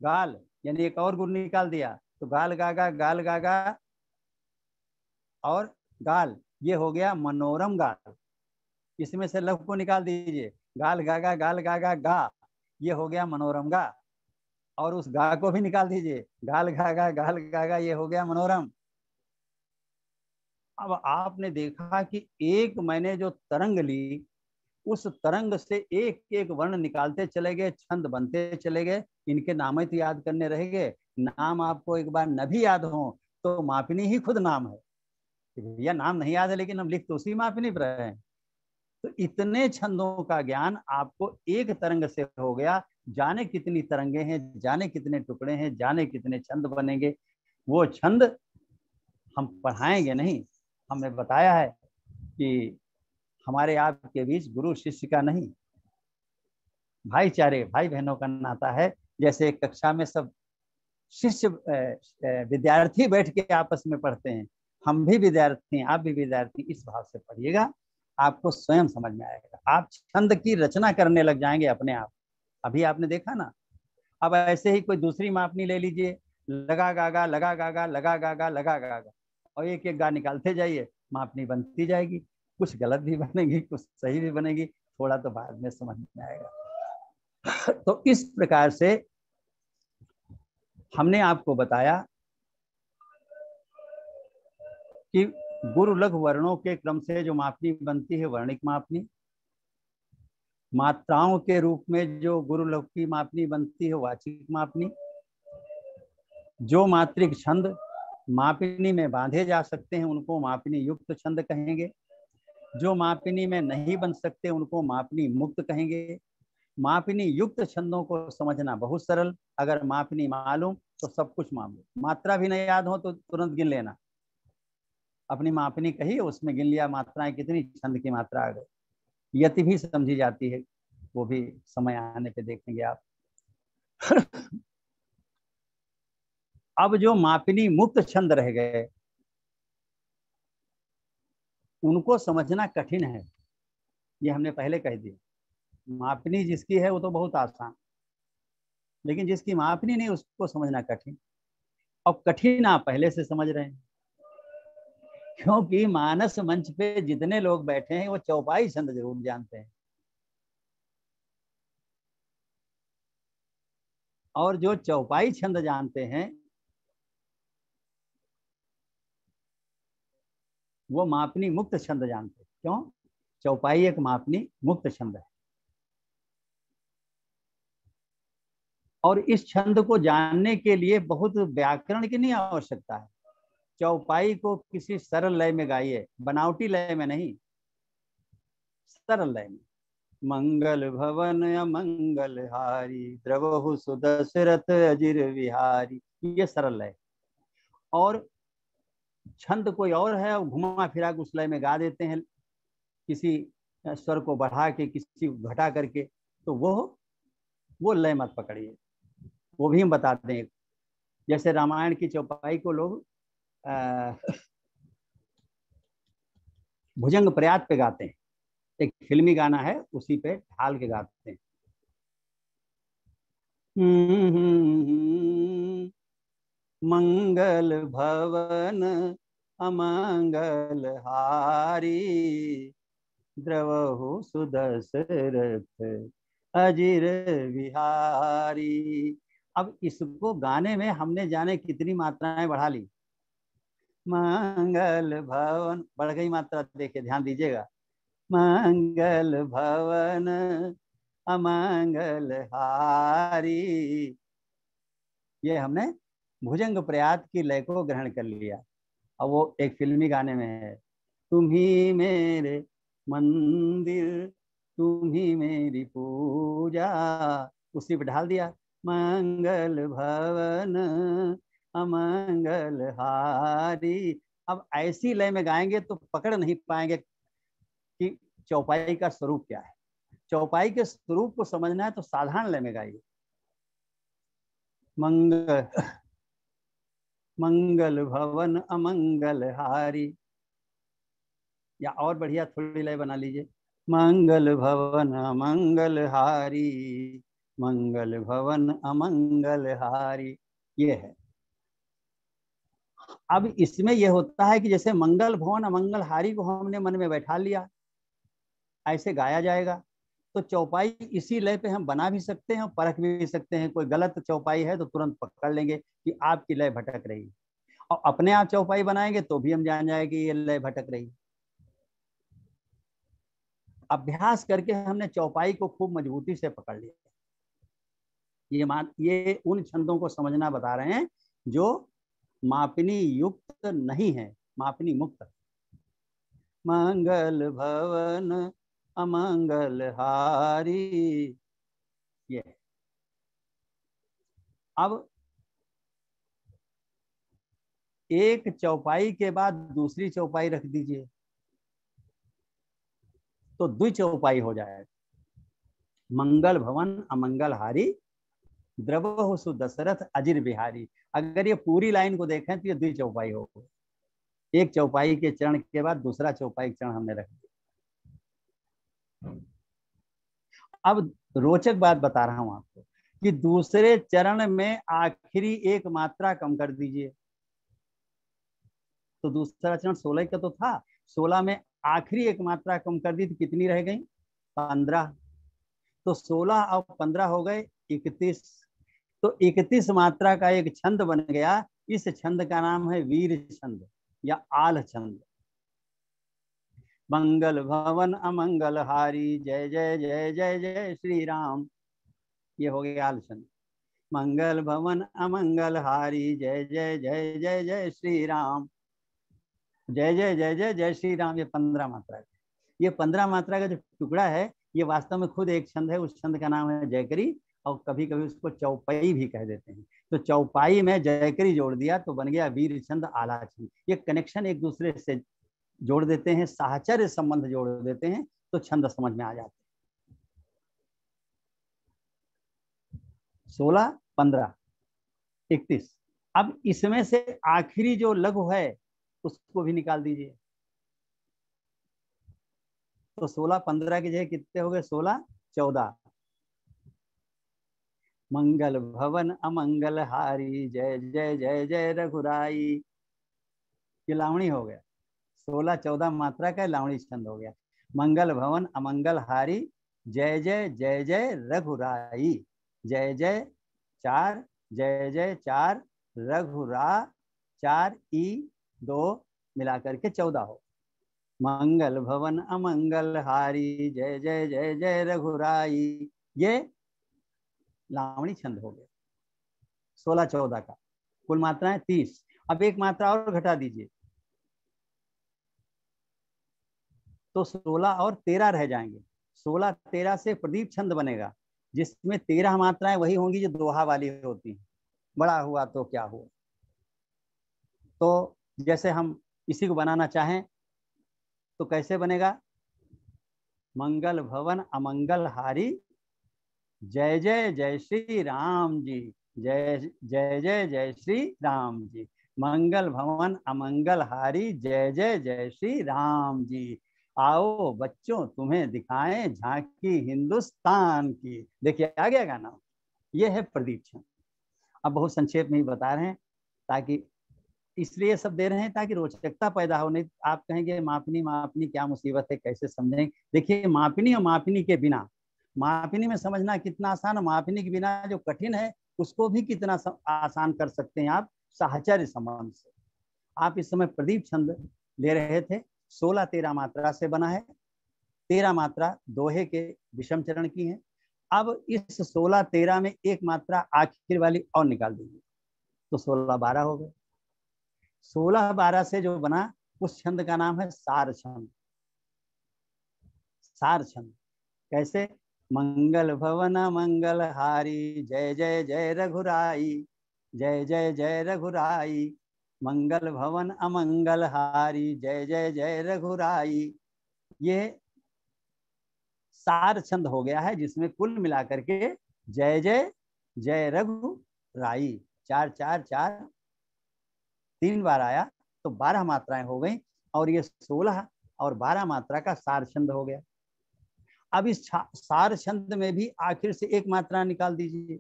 गाल, यानी एक और गुरु निकाल दिया तो गाल गागा गाल गागा और गाल, ये हो गया मनोरम गाल। इसमें से लघु को निकाल दीजिए, गाल गागा गाल गागा गा, ये हो गया मनोरम गा। और उस गा को भी निकाल दीजिए, गाल गागा गाल गागा, ये हो गया मनोरम। अब आपने देखा कि एक मैंने जो तरंग ली, उस तरंग से एक एक वर्ण निकालते चले गए, छंद बनते चले गए। इनके नाम ही तो याद करने रह गए। नाम आपको एक बार न भी याद हो तो मापनी ही खुद नाम है। भैया नाम नहीं याद है लेकिन हम लिख तो उसी मापनी पर रहे हैं। तो इतने छंदों का ज्ञान आपको एक तरंग से हो गया। जाने कितनी तरंगे हैं, जाने कितने टुकड़े हैं, जाने कितने छंद बनेंगे। वो छंद हम पढ़ाएंगे नहीं। हमने बताया है कि हमारे आपके बीच गुरु शिष्य का नहीं, भाईचारे भाई बहनों का नाता है। जैसे कक्षा में सब शिष्य विद्यार्थी बैठ के आपस में पढ़ते हैं, हम भी विद्यार्थी, आप भी विद्यार्थी, इस भाव से पढ़िएगा, आपको स्वयं समझ में आएगा। आप छंद की रचना करने लग जाएंगे अपने आप। अभी आपने देखा ना, अब ऐसे ही कोई दूसरी मापनी ले लीजिए, लगा गागा लगा गागा लगा गागा लगा गागा, और एक एक गा निकालते जाइए, मापनी बनती जाएगी। कुछ गलत भी बनेगी, कुछ सही भी बनेगी, थोड़ा तो बाद में समझ में आएगा। तो इस प्रकार से हमने आपको बताया कि गुरु लघु वर्णों के क्रम से जो मापनी बनती है वर्णिक मापनी, मात्राओं के रूप में जो गुरु लघु की मापनी बनती है वाचिक मापनी, जो मात्रिक छंद मापनी में बांधे जा सकते हैं उनको मापनी युक्त छंद कहेंगे, जो मापनी में नहीं बन सकते उनको मापनी मुक्त कहेंगे। मापनी युक्त छंदों को समझना बहुत सरल, अगर मापनी मालूम तो सब कुछ मालूम। मात्रा भी नहीं याद हो तो तुरंत गिन लेना, अपनी मापनी कही उसमें गिन लिया मात्राएं कितनी, छंद की मात्रा आ गई। यति भी समझी जाती है, वो भी समय आने पे देखेंगे आप। अब जो मापनी मुक्त छंद रह गए उनको समझना कठिन है, ये हमने पहले कह दिया। मापनी जिसकी है वो तो बहुत आसान, लेकिन जिसकी मापनी नहीं उसको समझना कठिन। और कठिन आप पहले से समझ रहे हैं, क्योंकि मानस मंच पे जितने लोग बैठे हैं वो चौपाई छंद जरूर जानते हैं, और जो चौपाई छंद जानते हैं वो मापनी मुक्त छंद जानते हैं। क्यों? चौपाई एक मापनी मुक्त छंद है, और इस छंद को जानने के लिए बहुत व्याकरण की नहीं आवश्यकता है। चौपाई को किसी सरल लय में गाइए, बनावटी लय में नहीं, सरल लय में। मंगल भवन अमंगल हारी, द्रवहु सुदशरथ अजिर विहारी, ये सरल लय। और छंद कोई और है और घुमा फिरा उस लय में गा देते हैं, किसी स्वर को बढ़ा के किसी घटा करके, तो वो लय मत पकड़िए। वो भी हम बताते हैं। जैसे रामायण की चौपाई को लोग भुजंग प्रयात पे गाते हैं, एक फिल्मी गाना है उसी पे ढाल के गाते हैं। मंगल भवन अमंगल हारी, द्रवहु सुदशरथ अजिर विहारी। अब इसको गाने में हमने जाने कितनी मात्राएं बढ़ा ली। मंगल भवन बढ़ गई मात्रा, देखिए ध्यान दीजिएगा। मंगल भवन अमंगल हारी, ये हमने भुजंग प्रयात की लय को ग्रहण कर लिया। अब वो एक फिल्मी गाने में है, तुम ही मेरे मंदिर तुम ही मेरी पूजा, उसी पे ढाल दिया मंगल भवन अमंगल हारी। अब ऐसी लय में गाएंगे तो पकड़ नहीं पाएंगे कि चौपाई का स्वरूप क्या है। चौपाई के स्वरूप को समझना है तो साधारण लय में गाइए। मंगल भवन अमंगल हारी, या और बढ़िया थोड़ी लय बना लीजिए, मंगल भवन अमंगल हारी, मंगल भवन अमंगल हारी, ये है। अब इसमें यह होता है कि जैसे मंगल भवन अमंगल हारी को हमने मन में बैठा लिया, ऐसे गाया जाएगा। तो चौपाई इसी लय पे हम बना भी सकते हैं और परख भी सकते हैं। कोई गलत चौपाई है तो तुरंत पकड़ लेंगे कि आपकी लय भटक रही, और अपने आप चौपाई बनाएंगे तो भी हम जान जाएंगे कि ये लय भटक रही। अभ्यास करके हमने चौपाई को खूब मजबूती से पकड़ लिया। ये उन छंदों को समझना बता रहे हैं जो मापनी युक्त नहीं है, मापनी मुक्त। मंगल भवन अमंगल हारी, ये। अब एक चौपाई के बाद दूसरी चौपाई रख दीजिए तो द्वि चौपाई हो जाए। मंगल भवन अमंगल हारी, द्रवहु सुदशरथ अजिर बिहारी। अगर ये पूरी लाइन को देखें तो ये द्वि चौपाई हो, एक चौपाई के चरण के बाद दूसरा चौपाई चरण हमने रख दिया। अब रोचक बात बता रहा हूं आपको, कि दूसरे चरण में आखिरी एक मात्रा कम कर दीजिए। तो दूसरा चरण 16 का तो था, 16 में आखिरी एक मात्रा कम कर दी तो कितनी रह गई? 15। तो 16 और 15 हो गए 31। तो 31 मात्रा का एक छंद बन गया। इस छंद का नाम है वीर छंद या आल छंद। मंगल भवन अमंगल हारी जय जय जय जय जय श्री राम, ये हो गया आल छंद। मंगल भवन अमंगल हारी जय जय जय जय जय श्री राम, जय जय जय जय जय श्री राम। ये 15 मात्रा है। ये 15 मात्रा का जो टुकड़ा है ये वास्तव में खुद एक छंद है। उस छंद का नाम है जयकरी, और कभी कभी उसको चौपाई भी कह देते हैं। तो चौपाई में जयकरी जोड़ दिया तो बन गया वीर छंद आला छंद। ये कनेक्शन एक दूसरे से जोड़ देते हैं, साहचर्य संबंध जोड़ देते हैं, तो छंद समझ में आ जाते हैं। 16, 15, 31। अब इसमें से आखिरी जो लघु है उसको भी निकाल दीजिए। तो 16, 15 की जगह कितने हो गए? 16, 14। मंगल भवन अमंगल हारी जय जय जय जय रघुराई, ये लावणी हो गया। 16, 14 मात्रा का लावणी छंद हो गया। मंगल भवन अमंगल हारी जय जय जय जय रघुराई, जय जय 4, जय जय 4, रघुरा 4 ई 2 मिलाकर के 14 हो। मंगल भवन अमंगल हारी जय जय जय जय रघुराई, ये लावणी छंद हो गया 16, 14 का। कुल मात्राएं 30। अब एक मात्रा और घटा दीजिए तो 16 और 13 रह जाएंगे। 16, 13 से प्रदीप छंद बनेगा, जिसमें 13 मात्राएं वही होंगी जो दोहा वाली होती हैं। बड़ा हुआ तो क्या हुआ। तो जैसे हम इसी को बनाना चाहें तो कैसे बनेगा? मंगल भवन अमंगल हारी जय जय जय श्री राम जी, जय जय जय जय श्री राम जी। मंगल भवन अमंगल हारी जय जय जय श्री राम जी। आओ बच्चों तुम्हें दिखाएं झांकी हिंदुस्तान की। देखिए आ गया गाना, ये है प्रदीप छंद। अब बहुत संक्षेप में ही बता रहे हैं, ताकि इसलिए सब दे रहे हैं ताकि रोचकता पैदा हो। नहीं आप कहेंगे मापनी मापनी क्या मुसीबत है, कैसे समझेंगे। देखिए मापनी और मापनी के बिना, मापनी में समझना कितना आसान है, मापनी के बिना जो कठिन है उसको भी कितना आसान कर सकते हैं आप साहचर्य संबंध से। आप इस समय प्रदीप छंद ले रहे थे, 16, 13 मात्रा से बना है। 13 मात्रा दोहे के विषम चरण की है। अब इस 16, 13 में एक मात्रा आखिर वाली और निकाल दीजिए तो 16, 12 हो गए। 16, 12 से जो बना उस छंद का नाम है सार छंद। सार छंद कैसे? मंगल भवन मंगल हारी जय जय जय रघुराई, जय जय जय रघुराई। मंगल भवन अमंगल हारी जय जय जय रघुराई, ये सार छंद हो गया है, जिसमें कुल मिलाकर के जय जय जय रघुराई 4 4 4 3 बार आया तो 12 मात्राएं हो गई। और ये 16 और 12 मात्रा का सार छंद हो गया। अब इस सार छंद में भी आखिर से एक मात्रा निकाल दीजिए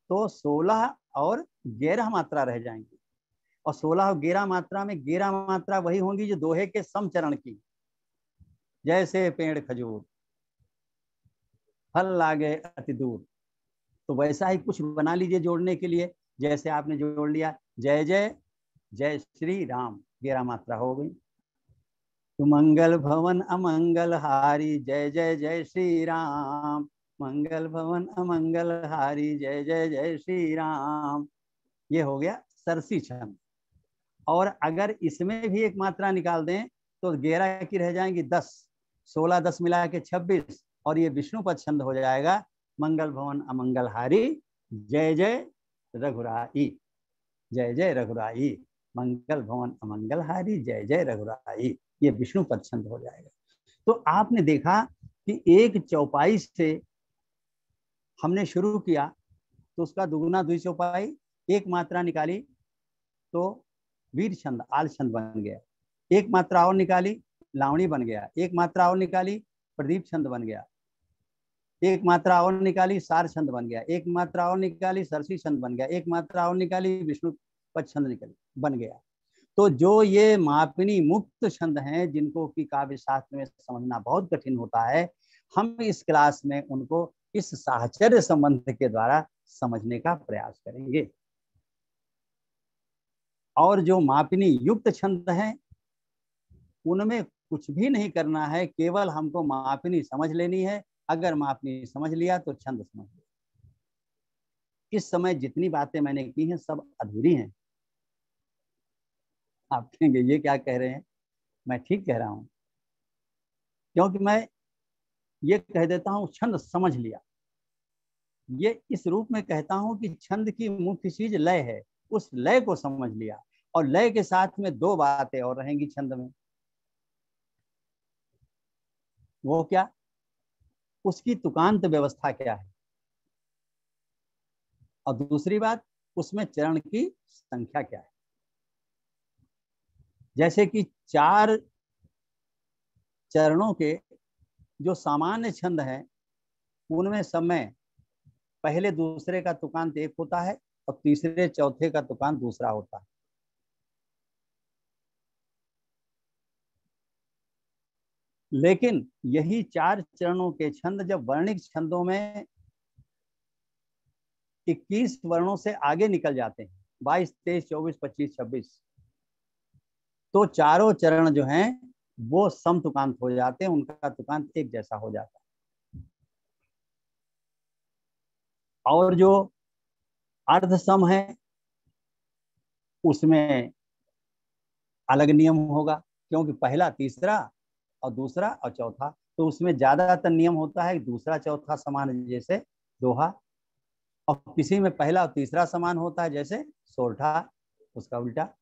तो 16 और 11 मात्रा रह जाएंगी। और 16 और 11 मात्रा में 11 मात्रा वही होंगी जो दोहे के समचरण की, जैसे पेड़ खजूर फल लागे अति दूर। तो वैसा ही कुछ बना लीजिए जोड़ने के लिए। जैसे आपने जोड़ लिया जय जय जय श्री राम, 11 मात्रा हो गई। तो मंगल भवन अमंगल हारी जय जय जय श्री राम, मंगल भवन अमंगल हारी जय जय जय श्री राम, ये हो गया सरसी छंद। और अगर इसमें भी एक मात्रा निकाल दें तो 11 की रह जाएंगी 10, 16 10 मिला के 26, और ये विष्णुपद छंद हो जाएगा मंगल भवन अमंगल हारी जय जय रघुराई, जय जय रघुराई। मंगल भवन अमंगल हारी जय जय रघुराई, ये विष्णुपद छंद हो जाएगा। तो आपने देखा कि एक चौपाई से हमने शुरू किया तो उसका दुगुना दुई चौपाई, एक मात्रा निकाली तो वीर छंद आल छंद बन गया। एक मात्रा और निकाली लावणी बन गया। एक मात्रा और निकाली प्रदीप छंद बन गया। एक मात्रा और निकाली सार छंद बन गया, एक मात्रा और निकाली सरसी छंद बन गया, एक मात्रा और निकाली विष्णु पद छंद निकल बन गया। तो जो ये मापिनी मुक्त छंद हैं जिनको कि काव्य शास्त्र में समझना बहुत कठिन होता है, हम इस क्लास में उनको इस साहचर्य संबंध के द्वारा समझने का प्रयास करेंगे। और जो मापिनी युक्त छंद हैं उनमें कुछ भी नहीं करना है, केवल हमको मापिनी समझ लेनी है। अगर मापिनी समझ लिया तो छंद समझ लिया। इस समय जितनी बातें मैंने की हैं सब अधूरी हैं। आप कहेंगे ये क्या कह रहे हैं, मैं ठीक कह रहा हूं, क्योंकि मैं ये कह देता हूं छंद समझ लिया, ये इस रूप में कहता हूं कि छंद की मुख्य चीज लय है, उस लय को समझ लिया। और लय के साथ में दो बातें और रहेंगी छंद में। वो क्या, उसकी तुकांत व्यवस्था क्या है, और दूसरी बात उसमें चरण की संख्या क्या है। जैसे कि 4 चरणों के जो सामान्य छंद हैं उनमें सब में पहले दूसरे का तुकांत एक होता है और तीसरे चौथे का तुकांत दूसरा होता है। लेकिन यही 4 चरणों के छंद जब वर्णिक छंदों में 21 वर्णों से आगे निकल जाते हैं, 22, 23, 24, 25, 26, तो चारों चरण जो हैं वो सम तुकांत हो जाते हैं, उनका तुकांत एक जैसा हो जाता है। और जो अर्ध सम है उसमें अलग नियम होगा, क्योंकि पहला तीसरा और दूसरा और चौथा, तो उसमें ज्यादातर नियम होता है दूसरा चौथा समान, जैसे दोहा। और किसी में पहला और तीसरा समान होता है, जैसे सोरठा, उसका उल्टा।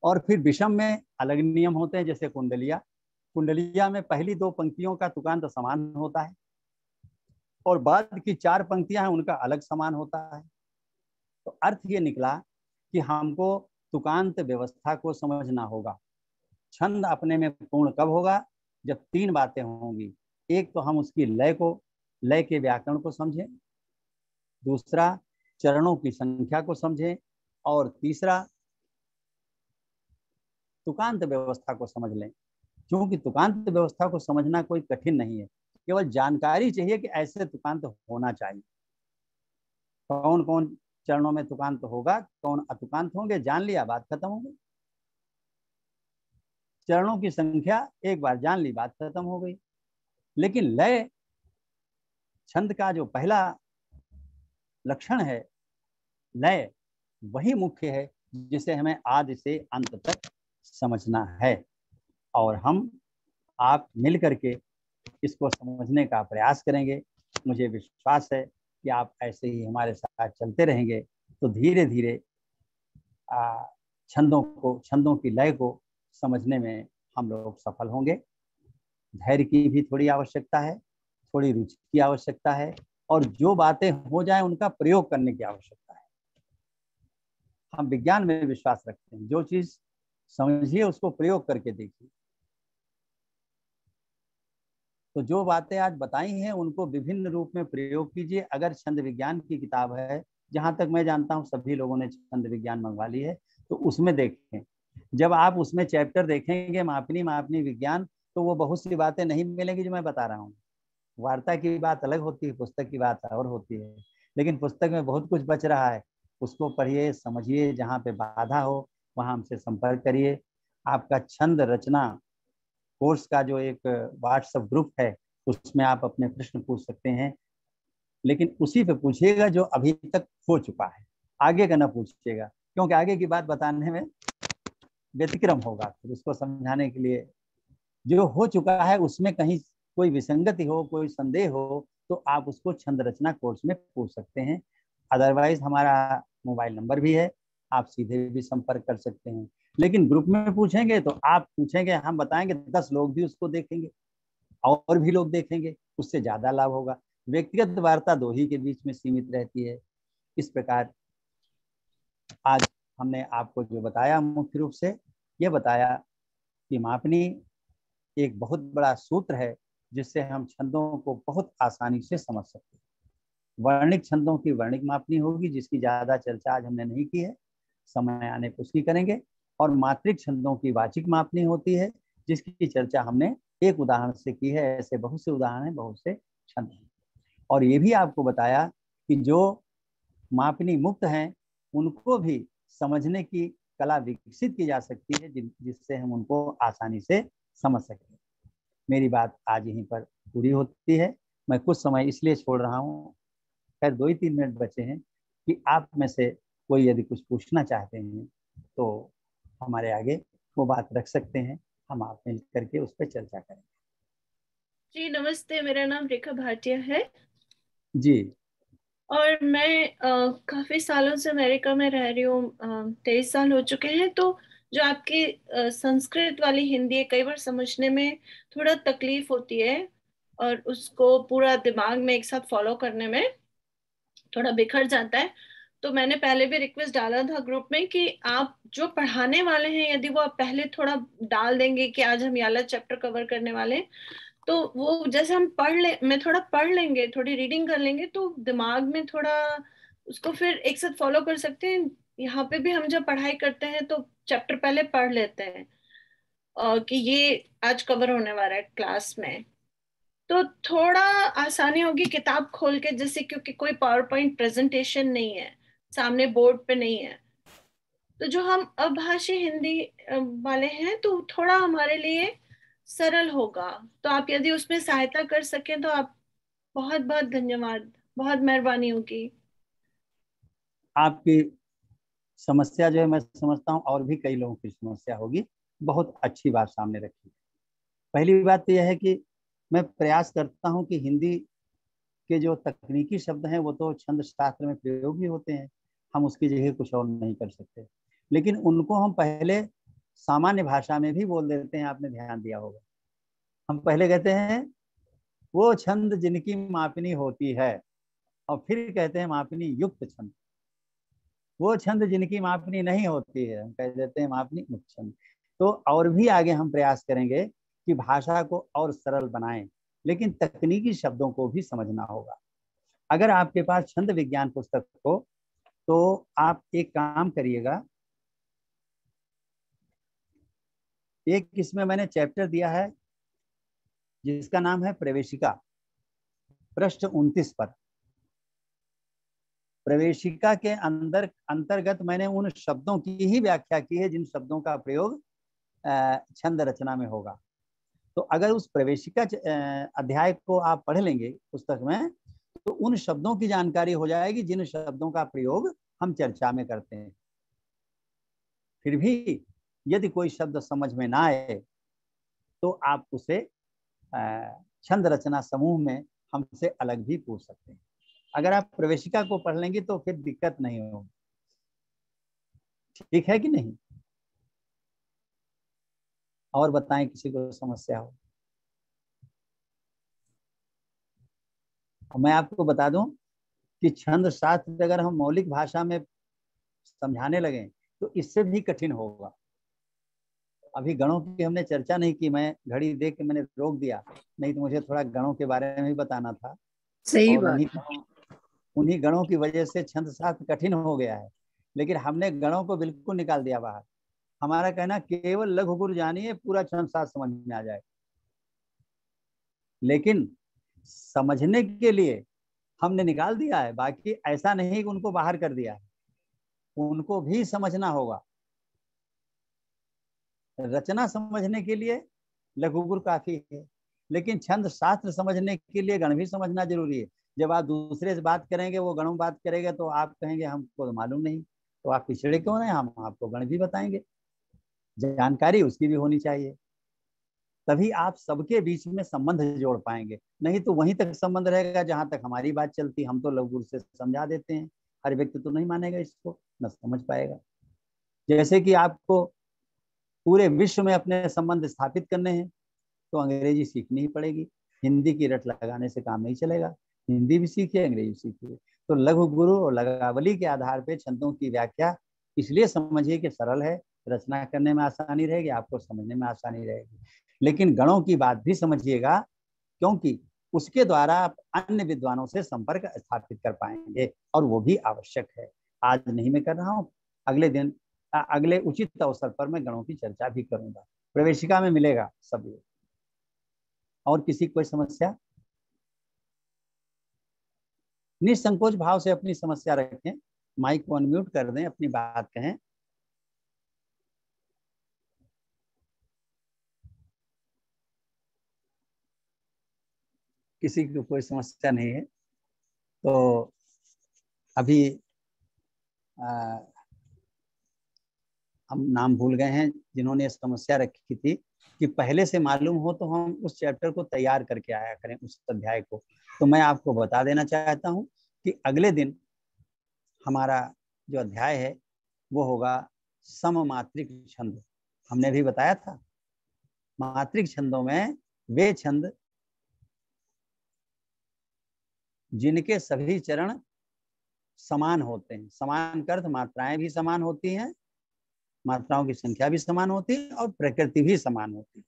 और फिर विषम में अलग नियम होते हैं, जैसे कुंडलिया। कुंडलिया में पहली 2 पंक्तियों का तुकांत समान होता है और बाद की 4 पंक्तियां हैं उनका अलग समान होता है। तो अर्थ ये निकला कि हमको तुकांत व्यवस्था को समझना होगा। छंद अपने में पूर्ण कब होगा, जब 3 बातें होंगी। एक तो हम उसकी लय को, लय के व्याकरण को समझें, दूसरा चरणों की संख्या को समझें, और तीसरा तुकांत व्यवस्था को समझ लें। क्योंकि तुकांत व्यवस्था को समझना कोई कठिन नहीं है, केवल जानकारी चाहिए कि ऐसे तुकांत होना चाहिए। कौन कौन चरणों में तुकांत होगा, कौन अतुकांत होंगे, जान लिया बात खत्म हो गई। चरणों की संख्या एक बार जान ली, बात खत्म हो गई। लेकिन लय छंद का जो पहला लक्षण है, लय, वही मुख्य है जिसे हमें आदि से अंत तक समझना है। और हम आप मिल करके इसको समझने का प्रयास करेंगे। मुझे विश्वास है कि आप ऐसे ही हमारे साथ चलते रहेंगे तो धीरे धीरे छंदों की लय को समझने में हम लोग सफल होंगे। धैर्य की भी थोड़ी आवश्यकता है, थोड़ी रुचि की आवश्यकता है, और जो बातें हो जाए उनका प्रयोग करने की आवश्यकता है। हम विज्ञान में विश्वास रखते हैं, जो चीज समझिए उसको प्रयोग करके देखिए। तो जो बातें आज बताई हैं उनको विभिन्न रूप में प्रयोग कीजिए। अगर छंद विज्ञान की किताब है, जहां तक मैं जानता हूं सभी लोगों ने छंद विज्ञान मंगवा ली है, तो उसमें देखें। जब आप उसमें चैप्टर देखेंगे मापनी विज्ञान, तो वो बहुत सी बातें नहीं मिलेंगी जो मैं बता रहा हूँ। वार्ता की बात अलग होती है, पुस्तक की बात और होती है। लेकिन पुस्तक में बहुत कुछ बच रहा है, उसको पढ़िए, समझिए। जहाँ पे बाधा हो वहाँ हमसे संपर्क करिए। आपका छंद रचना कोर्स का जो एक व्हाट्सएप ग्रुप है, उसमें आप अपने प्रश्न पूछ सकते हैं, लेकिन उसी पे पूछिएगा जो अभी तक हो चुका है। आगे का ना पूछिएगा, क्योंकि आगे की बात बताने में व्यतिक्रम होगा। फिर उसको समझाने के लिए जो हो चुका है उसमें कहीं कोई विसंगति हो, कोई संदेह हो, तो आप उसको छंद रचना कोर्स में पूछ सकते हैं। अदरवाइज हमारा मोबाइल नंबर भी है, आप सीधे भी संपर्क कर सकते हैं। लेकिन ग्रुप में पूछेंगे तो आप पूछेंगे, हम बताएंगे, 10 लोग भी उसको देखेंगे और भी लोग देखेंगे, उससे ज्यादा लाभ होगा। व्यक्तिगत वार्ता 2 ही के बीच में सीमित रहती है। इस प्रकार आज हमने आपको जो बताया, मुख्य रूप से ये बताया कि मापनी एक बहुत बड़ा सूत्र है जिससे हम छंदों को बहुत आसानी से समझ सकते हैं। वर्णिक छंदों की वर्णिक मापनी होगी, जिसकी ज्यादा चर्चा आज हमने नहीं की है, समय आने पर उसकी करेंगे। और मात्रिक छंदों की वाचिक मापनी होती है, जिसकी चर्चा हमने एक उदाहरण से की है। ऐसे बहुत से उदाहरण हैं, बहुत से छंद हैं। और ये भी आपको बताया कि जो मापनी मुक्त हैं उनको भी समझने की कला विकसित की जा सकती है, जिससे हम उनको आसानी से समझ सकते हैं। मेरी बात आज यहीं पर पूरी होती है। मैं कुछ समय इसलिए छोड़ रहा हूँ, खैर 2 ही 3 मिनट बचे हैं, कि आप में से कोई यदि कुछ पूछना चाहते हैं तो हमारे आगे वो बात रख सकते हैं, हम आप मिल करके उस पर चर्चा करेंगे। जी नमस्ते, मेरा नाम रेखा भाटिया है जी और मैं काफी सालों से अमेरिका में रह रही हूँ। 23 साल हो चुके हैं। तो जो आपकी संस्कृत वाली हिंदी है, कई बार समझने में थोड़ा तकलीफ होती है और उसको पूरा दिमाग में एक साथ फॉलो करने में थोड़ा बिखर जाता है। तो मैंने पहले भी रिक्वेस्ट डाला था ग्रुप में कि आप जो पढ़ाने वाले हैं, यदि वो आप पहले थोड़ा डाल देंगे कि आज हम ये वाला चैप्टर कवर करने वाले हैं, तो वो जैसे हम मैं थोड़ा पढ़ लेंगे, थोड़ी रीडिंग कर लेंगे, तो दिमाग में थोड़ा उसको फिर एक साथ फॉलो कर सकते हैं। यहाँ पे भी हम जब पढ़ाई करते हैं तो चैप्टर पहले पढ़ लेते हैं कि ये आज कवर होने वाला है क्लास में, तो थोड़ा आसानी होगी किताब खोल के, जैसे क्योंकि कोई पावर पॉइंट प्रेजेंटेशन नहीं है, सामने बोर्ड पे नहीं है। तो जो हम अभाषी हिंदी वाले हैं तो थोड़ा हमारे लिए सरल होगा। तो आप यदि उसमें सहायता कर सकें तो आप, बहुत बहुत धन्यवाद, बहुत मेहरबानी होगी। आपकी समस्या जो है मैं समझता हूँ, और भी कई लोगों की समस्या होगी। बहुत अच्छी बात सामने रखी। पहली बात तो यह है कि मैं प्रयास करता हूँ कि हिंदी के जो तकनीकी शब्द हैं वो तो छंद शास्त्र में प्रयोग भी होते हैं, हम उसकी जगह कुछ और नहीं कर सकते, लेकिन उनको हम पहले सामान्य भाषा में भी बोल देते हैं। आपने ध्यान दिया होगा, हम पहले कहते हैं वो छंद जिनकी मापनी होती है, और फिर कहते हैं मापनी युक्त छंद। वो छंद जिनकी मापनी नहीं होती है हम कह देते हैं मापनी मुक्त छंद। तो और भी आगे हम प्रयास करेंगे कि भाषा को और सरल बनाएं, लेकिन तकनीकी शब्दों को भी समझना होगा। अगर आपके पास छंद विज्ञान पुस्तक हो तो आप एक काम करिएगा, एक इसमें मैंने चैप्टर दिया है जिसका नाम है प्रवेशिका, पृष्ठ 29 पर। प्रवेशिका के अंतर्गत मैंने उन शब्दों की ही व्याख्या की है जिन शब्दों का प्रयोग छंद रचना में होगा। तो अगर उस प्रवेशिका अध्याय को आप पढ़ लेंगे पुस्तक में, तो उन शब्दों की जानकारी हो जाएगी जिन शब्दों का प्रयोग हम चर्चा में करते हैं। फिर भी यदि कोई शब्द समझ में ना आए तो आप उसे छंद रचना समूह में हमसे अलग भी पूछ सकते हैं। अगर आप प्रवेशिका को पढ़ लेंगे तो फिर दिक्कत नहीं होगी। ठीक है कि नहीं? और बताएं किसी को समस्या हो। मैं आपको बता दूं कि छंद शास्त्र अगर हम मौलिक भाषा में समझाने लगे तो इससे भी कठिन होगा। अभी गणों की हमने चर्चा नहीं की, मैं घड़ी देख के मैंने रोक दिया, नहीं तो मुझे थोड़ा गणों के बारे में भी बताना था। सही और बात। उन्हीं गणों की वजह से छंद शास्त्र कठिन हो गया है, लेकिन हमने गणों को बिल्कुल निकाल दिया बाहर। हमारा कहना केवल लघु गुरु जानिए, पूरा छंद शास्त्र समझ में आ जाए। लेकिन समझने के लिए हमने निकाल दिया है, बाकी ऐसा नहीं कि उनको बाहर कर दिया है, उनको भी समझना होगा। रचना समझने के लिए लघु गुरु काफी है, लेकिन छंद शास्त्र समझने के लिए गण भी समझना जरूरी है। जब आप दूसरे से बात करेंगे, वो गणों बात करेगा, तो आप कहेंगे हमको तो मालूम नहीं, तो आप पिछड़े क्यों नहीं, हम आपको गण भी बताएंगे। जानकारी उसकी भी होनी चाहिए, तभी आप सबके बीच में संबंध जोड़ पाएंगे। नहीं तो वहीं तक संबंध रहेगा जहां तक हमारी बात चलती, हम तो लघु गुरु से समझा देते हैं, हर व्यक्ति तो नहीं मानेगा इसको, न समझ पाएगा। जैसे कि आपको पूरे विश्व में अपने संबंध स्थापित करने हैं तो अंग्रेजी सीखनी ही पड़ेगी, हिंदी की रट लगाने से काम नहीं चलेगा। हिंदी भी सीखिए, अंग्रेजी सीखिए। तो लघु गुरु और लघावली के आधार पर छंदों की व्याख्या इसलिए समझिए कि सरल है, रचना करने में आसानी रहेगी, आपको समझने में आसानी रहेगी। लेकिन गणों की बात भी समझिएगा क्योंकि उसके द्वारा आप अन्य विद्वानों से संपर्क स्थापित कर पाएंगे, और वो भी आवश्यक है। आज नहीं मैं कर रहा हूँ, अगले दिन अगले उचित अवसर पर मैं गणों की चर्चा भी करूंगा। प्रवेशिका में मिलेगा सब लोग। और किसी कोई समस्या? निसंकोच भाव से अपनी समस्या रखें, माइक को अनम्यूट कर दें, अपनी बात कहें। किसी को कोई समस्या नहीं है तो अभी हम नाम भूल गए हैं जिन्होंने समस्या रखी थी कि पहले से मालूम हो तो हम उस चैप्टर को तैयार करके आया करें, उस अध्याय को। तो मैं आपको बता देना चाहता हूं कि अगले दिन हमारा जो अध्याय है वो होगा सममात्रिक छंद। हमने भी बताया था मात्रिक छंदों में वे छंद जिनके सभी चरण समान होते हैं। समान का अर्थ मात्राएं भी समान होती हैं, मात्राओं की संख्या भी समान होती है और प्रकृति भी समान होती है।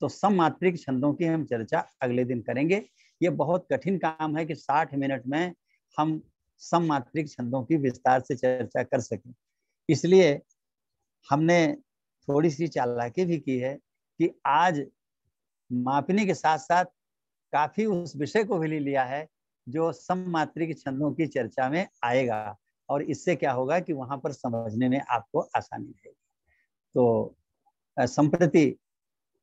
तो सममात्रिक छंदों की हम चर्चा अगले दिन करेंगे। ये बहुत कठिन काम है कि 60 मिनट में हम सममात्रिक छंदों की विस्तार से चर्चा कर सकें। इसलिए हमने थोड़ी सी चालाकी भी की है कि आज मापनी के साथ साथ काफी उस विषय को भी ले लिया है जो सममात्रिक छंदों की चर्चा में आएगा, और इससे क्या होगा कि वहां पर समझने में आपको आसानी रहेगी। तो संप्रति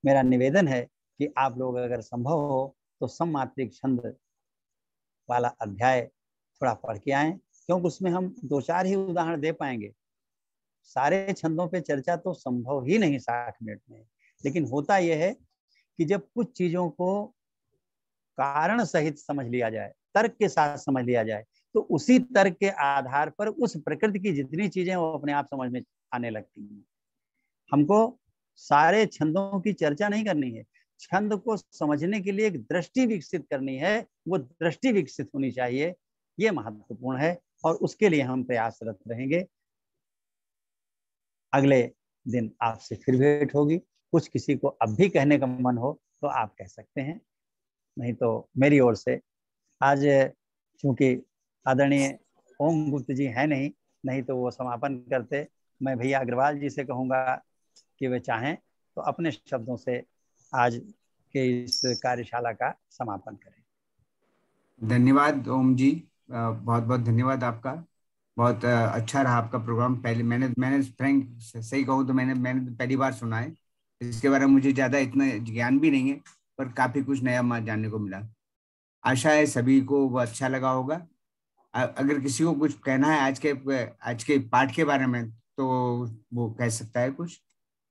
मेरा निवेदन है कि आप लोग अगर संभव हो तो सममात्रिक छंद वाला अध्याय थोड़ा पढ़ के आए, क्योंकि उसमें हम 2-4 ही उदाहरण दे पाएंगे। सारे छंदों पे चर्चा तो संभव ही नहीं 60 मिनट में। लेकिन होता यह है कि जब कुछ चीजों को कारण सहित समझ लिया जाए, तर्क के साथ समझ लिया जाए, तो उसी तर्क के आधार पर उस प्रकृति की जितनी चीजें वो अपने आप समझ में आने लगती हैं। हमको सारे छंदों की चर्चा नहीं करनी है, छंद को समझने के लिए एक दृष्टि विकसित करनी है, वो दृष्टि विकसित होनी चाहिए, ये महत्वपूर्ण है, और उसके लिए हम प्रयासरत रहेंगे। अगले दिन आपसे फिर भेंट होगी। कुछ किसी को अब भी कहने का मन हो तो आप कह सकते हैं, नहीं तो मेरी ओर से आज चूंकि आदरणीय ओम गुप्त जी है नहीं तो वो समापन करते। मैं भैया अग्रवाल जी से कहूँगा कि वे चाहें तो अपने शब्दों से आज के इस कार्यशाला का समापन करें। धन्यवाद ओम जी, बहुत बहुत धन्यवाद आपका। बहुत अच्छा रहा आपका प्रोग्राम। पहले मैंने फ्रैंक सही कहूँ तो मैंने पहली बार सुना है, इसके बारे में मुझे ज़्यादा इतना ज्ञान भी नहीं है, पर काफ़ी कुछ नया जानने को मिला। आशा है सभी को वो अच्छा लगा होगा। अगर किसी को कुछ कहना है आज के पाठ के बारे में तो वो कह सकता है कुछ,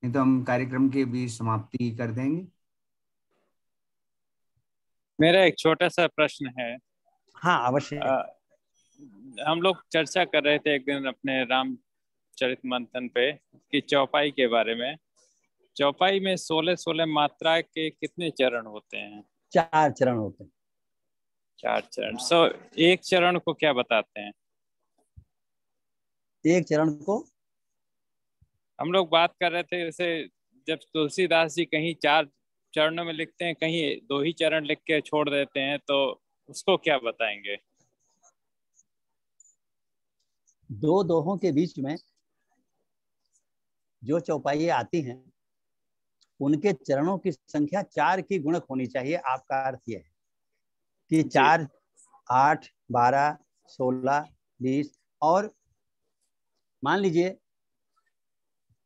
नहीं तो हम कार्यक्रम की भी समाप्ति कर देंगे। मेरा एक छोटा सा प्रश्न है। हाँ अवश्य। हम लोग चर्चा कर रहे थे एक दिन अपने रामचरित मंथन पे कि चौपाई के बारे में। चौपाई में 16-16 मात्रा के कितने चरण होते हैं? 4 चरण होते हैं। 4 चरण। एक चरण को क्या बताते हैं? एक चरण को हम लोग बात कर रहे थे, जैसे जब तुलसीदास जी कहीं 4 चरणों में लिखते हैं, कहीं 2 ही चरण लिख के छोड़ देते हैं, तो उसको क्या बताएंगे? 2 दोहों के बीच में जो चौपाई आती हैं उनके चरणों की संख्या 4 की गुणक होनी चाहिए। आपका अर्थ यह है कि 4, 8, 12, 16, 20, और मान लीजिए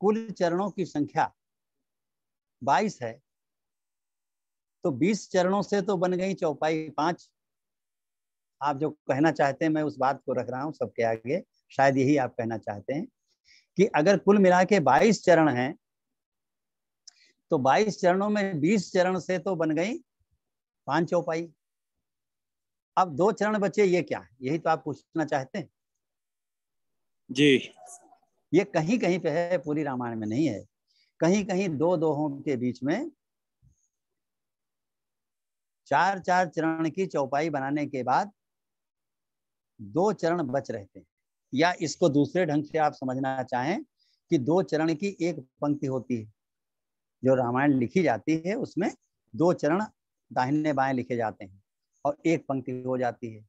कुल चरणों की संख्या 22 है, तो 20 चरणों से तो बन गई चौपाई 5। आप जो कहना चाहते हैं मैं उस बात को रख रहा हूं सबके आगे, शायद यही आप कहना चाहते हैं कि अगर कुल मिला के 22 चरण हैं तो 22 चरणों में 20 चरण से तो बन गई 5 चौपाई। अब 2 चरण बचे, ये क्या है? यही तो आप पूछना चाहते हैं जी। ये कहीं कहीं पे है, पूरी रामायण में नहीं है। कहीं कहीं 2 दोहों के बीच में 4-4 चरण की चौपाई बनाने के बाद 2 चरण बच रहते हैं। या इसको दूसरे ढंग से आप समझना चाहें कि 2 चरण की एक पंक्ति होती है। जो रामायण लिखी जाती है उसमें 2 चरण दाहिने बाएं लिखे जाते हैं और एक पंक्ति हो जाती है।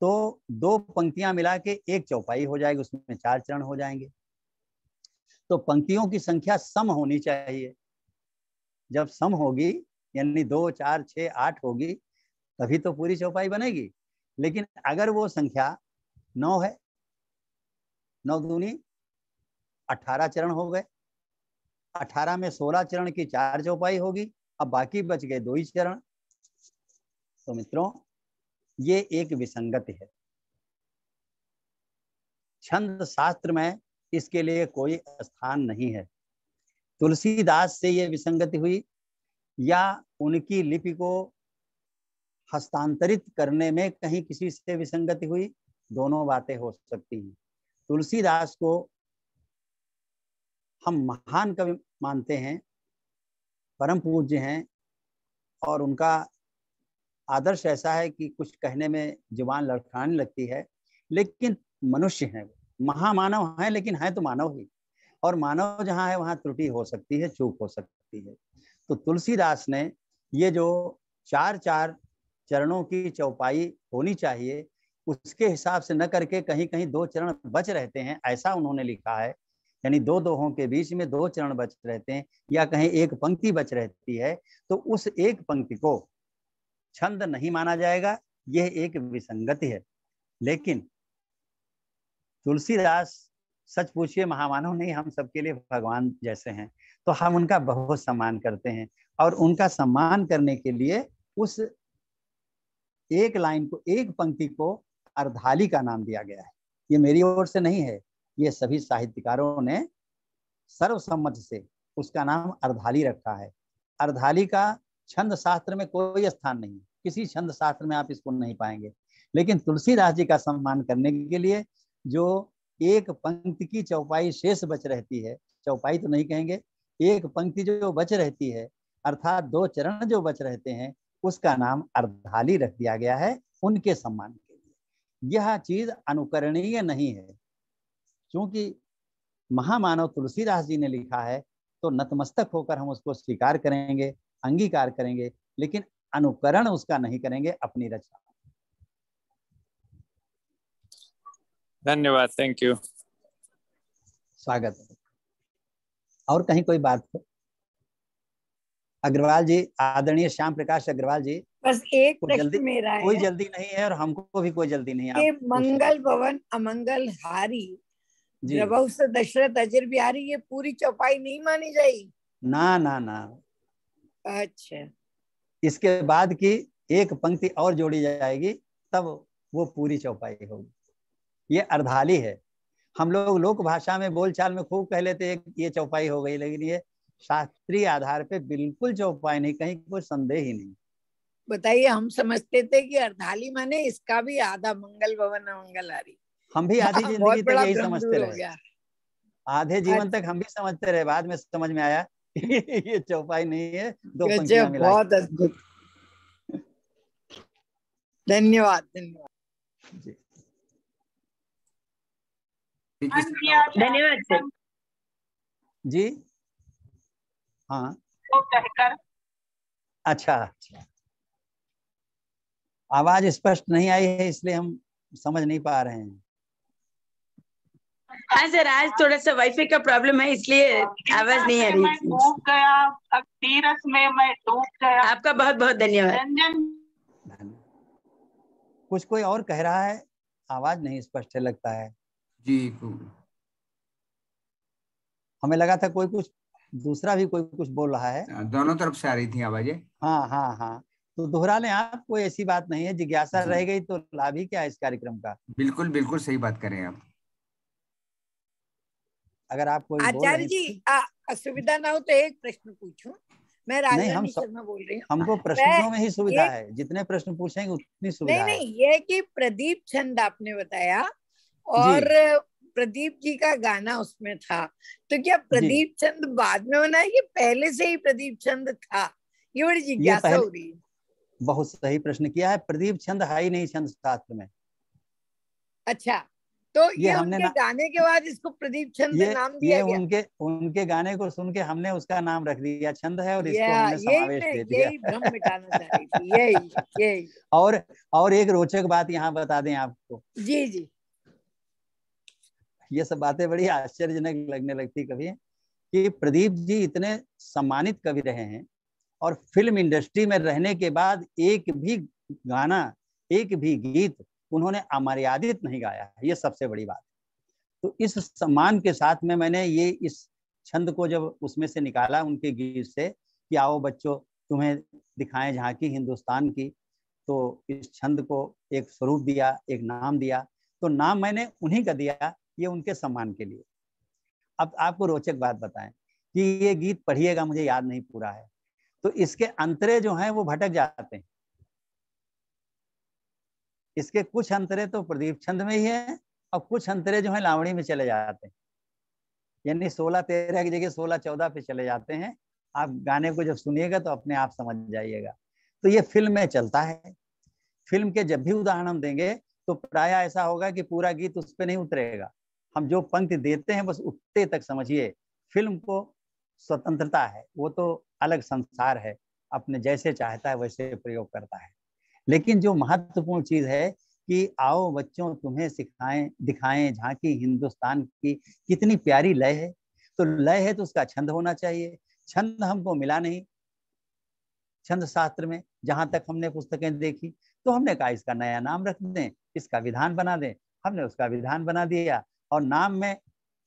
तो दो पंक्तियां मिला के एक चौपाई हो जाएगी, उसमें 4 चरण हो जाएंगे। तो पंक्तियों की संख्या सम होनी चाहिए। जब सम होगी यानी 2, 4, 6, 8 होगी तभी तो पूरी चौपाई बनेगी। लेकिन अगर वो संख्या 9 है, 9 दूनी 18 चरण हो गए, 18 में 16 चरण की 4 चौपाई होगी, अब बाकी बच गए 2 ही चरण। तो मित्रों ये एक विसंगति है। छंद शास्त्र में इसके लिए कोई स्थान नहीं है। तुलसीदास से ये विसंगति हुई या उनकी लिपि को हस्तांतरित करने में कहीं किसी से विसंगति हुई, दोनों बातें हो सकती हैं। तुलसीदास को हम महान कवि मानते हैं, परम पूज्य हैं, और उनका आदर्श ऐसा है कि कुछ कहने में जुबान लड़खड़ाने लगती है, लेकिन मनुष्य हैं, महामानव हैं, लेकिन हैं तो मानव ही, और मानव जहाँ है वहाँ त्रुटि हो सकती है, चूक हो सकती है। तो तुलसीदास ने ये जो 4-4 चरणों की चौपाई होनी चाहिए उसके हिसाब से न करके कहीं कहीं 2 चरण बच रहते हैं, ऐसा उन्होंने लिखा है। यानी 2 दोहों के बीच में 2 चरण बच रहते हैं या कहीं एक पंक्ति बच रहती है, तो उस एक पंक्ति को छंद नहीं माना जाएगा, यह एक विसंगति है। लेकिन तुलसीदास सच पूछिए महामानव नहीं, हम सबके लिए भगवान जैसे हैं, तो हम उनका बहुत सम्मान करते हैं, और उनका सम्मान करने के लिए उस एक लाइन को, एक पंक्ति को अर्धाली का नाम दिया गया है। ये मेरी ओर से नहीं है, ये सभी साहित्यकारों ने सर्वसम्मति से उसका नाम अर्धाली रखा है। अर्धाली का छंद शास्त्र में कोई स्थान नहीं, किसी छंद शास्त्र में आप इसको नहीं पाएंगे। लेकिन तुलसीदास जी का सम्मान करने के लिए जो एक पंक्ति की चौपाई शेष बच रहती है, चौपाई तो नहीं कहेंगे, एक पंक्ति जो बच रहती है, अर्थात 2 चरण जो बच रहते हैं, उसका नाम अर्धाली रख दिया गया है उनके सम्मान के लिए। यह चीज अनुकरणीय नहीं है। क्योंकि महामानव तुलसीदास जी ने लिखा है तो नतमस्तक होकर हम उसको स्वीकार करेंगे, अंगीकार करेंगे, लेकिन अनुकरण उसका नहीं करेंगे अपनी रचना। धन्यवाद, थैंक यू, स्वागत है। और कहीं कोई बात हो? अग्रवाल जी, आदरणीय श्याम प्रकाश अग्रवाल जी, बस एक प्रश्न मेरा है। कोई जल्दी नहीं है और हमको भी कोई जल्दी नहीं है। मंगल भवन अमंगल हारी प्रभु से दशरथ अजर बिहारी, ये पूरी चौपाई नहीं मानी जाएगी? ना ना ना। अच्छा, इसके बाद की एक पंक्ति और जोड़ी जाएगी तब वो पूरी चौपाई होगी। ये अर्धाली है। हम लोग लोक भाषा में बोलचाल में खूब कह लेते हैं ये चौपाई हो गई, लेकिन ये शास्त्रीय आधार पे बिल्कुल चौपाई नहीं, कहीं कोई संदेह ही नहीं। बताइए, हम समझते थे कि अर्धाली माने इसका भी आधा मंगल भवन अमंगल हारी। हम भी आधी जिंदगी तक यही समझते रहे, आधे जीवन तक हम भी समझते रहे, बाद में समझ में आया ये चौपाई नहीं है, 2 पंक्तियां मिला। बहुत अद्भुत, धन्यवाद धन्यवाद जी। धन्यवाद सर जी। हाँ, अच्छा, आवाज स्पष्ट नहीं आई है इसलिए हम समझ नहीं पा रहे हैं। हाँ सर, आज थोड़ा सा वाईफाई का प्रॉब्लम है इसलिए आवाज नहीं आ रही। मैं डूब गया तीरथ में, मैं डूब गया। आपका बहुत बहुत धन्यवाद। कुछ कोई और कह रहा है, आवाज नहीं स्पष्ट है लगता है जी। हमें लगा था कोई कुछ दूसरा भी कोई कुछ बोल रहा है। दोनों तरफ से आ रही थी आवाजें। हाँ हाँ हाँ, तो दोहरा लें आप, कोई ऐसी बात नहीं है। जिज्ञासा रह गई तो लाभ ही क्या है इस कार्यक्रम का। बिल्कुल बिल्कुल सही बात करें आप। अगर आप कोई आचार्य जी असुविधा ना हो तो एक प्रश्न पूछूं? मैं राजरानी शर्मा बोल रही हूँ। हमको प्रश्नों में ही सुविधा है, जितने प्रश्न पूछेंगे उतनी सुविधा है। नहीं, ये कि प्रदीप छंद आपने बताया और प्रदीप जी का गाना उसमें था, तो क्या प्रदीप छंद बाद में बना है कि पहले से ही प्रदीप छंद था? ये बड़ी जिज्ञासा हो रही है। बहुत सही प्रश्न किया है। प्रदीप छंद है ही नहीं छंद शास्त्र में। अच्छा, तो ये ये हमने उनके गाने के बाद इसको प्रदीप छंद नाम दिया ये गया। उनके गाने को सुन के हमने उसका नाम रख दिया, छंद है, और इसको हमने समावेश दे दिया। यही भ्रम मिटाना चाह रही थी, यही। और एक रोचक बात यहाँ बता दें आपको। जी जी। ये सब बातें बड़ी आश्चर्यजनक लगने लगती कभी, कि प्रदीप जी इतने सम्मानित कवि रहे हैं और फिल्म इंडस्ट्री में रहने के बाद एक भी गाना, एक भी गीत उन्होंने अमर्यादित नहीं गाया, ये सबसे बड़ी बात। तो इस सम्मान के साथ में मैंने ये इस छंद को जब उसमें से निकाला उनके गीत से, कि आओ बच्चों तुम्हें दिखाएं झांकी हिंदुस्तान की, तो इस छंद को एक स्वरूप दिया, एक नाम दिया। तो नाम मैंने उन्हीं का दिया, ये उनके सम्मान के लिए। अब आपको रोचक बात बताएं कि ये गीत पढ़िएगा, मुझे याद नहीं पूरा है, तो इसके अंतरे जो हैं वो भटक जाते हैं। इसके कुछ अंतरे तो प्रदीप छंद में ही है और कुछ अंतरे जो है लावणी में चले जाते हैं, यानी 16-13 की जगह 16-14 पे चले जाते हैं। आप गाने को जब सुनिएगा तो अपने आप समझ जाइएगा। तो ये फिल्म में चलता है। फिल्म के जब भी उदाहरण हम देंगे तो प्राय ऐसा होगा कि पूरा गीत उस पर नहीं उतरेगा, हम जो पंक्ति देते हैं बस उतने तक समझिए। फिल्म को स्वतंत्रता है, वो तो अलग संसार है, अपने जैसे चाहता है वैसे प्रयोग करता है। लेकिन जो महत्वपूर्ण चीज है कि आओ बच्चों तुम्हें सिखाएं दिखाएं झांकी हिंदुस्तान की, कितनी प्यारी लय है। तो लय है तो उसका छंद होना चाहिए। छंद हमको मिला नहीं छंद शास्त्र में, जहां तक हमने पुस्तकें देखी, तो हमने कहा इसका नया नाम रख दें, इसका विधान बना दें। हमने उसका विधान बना दिया और नाम में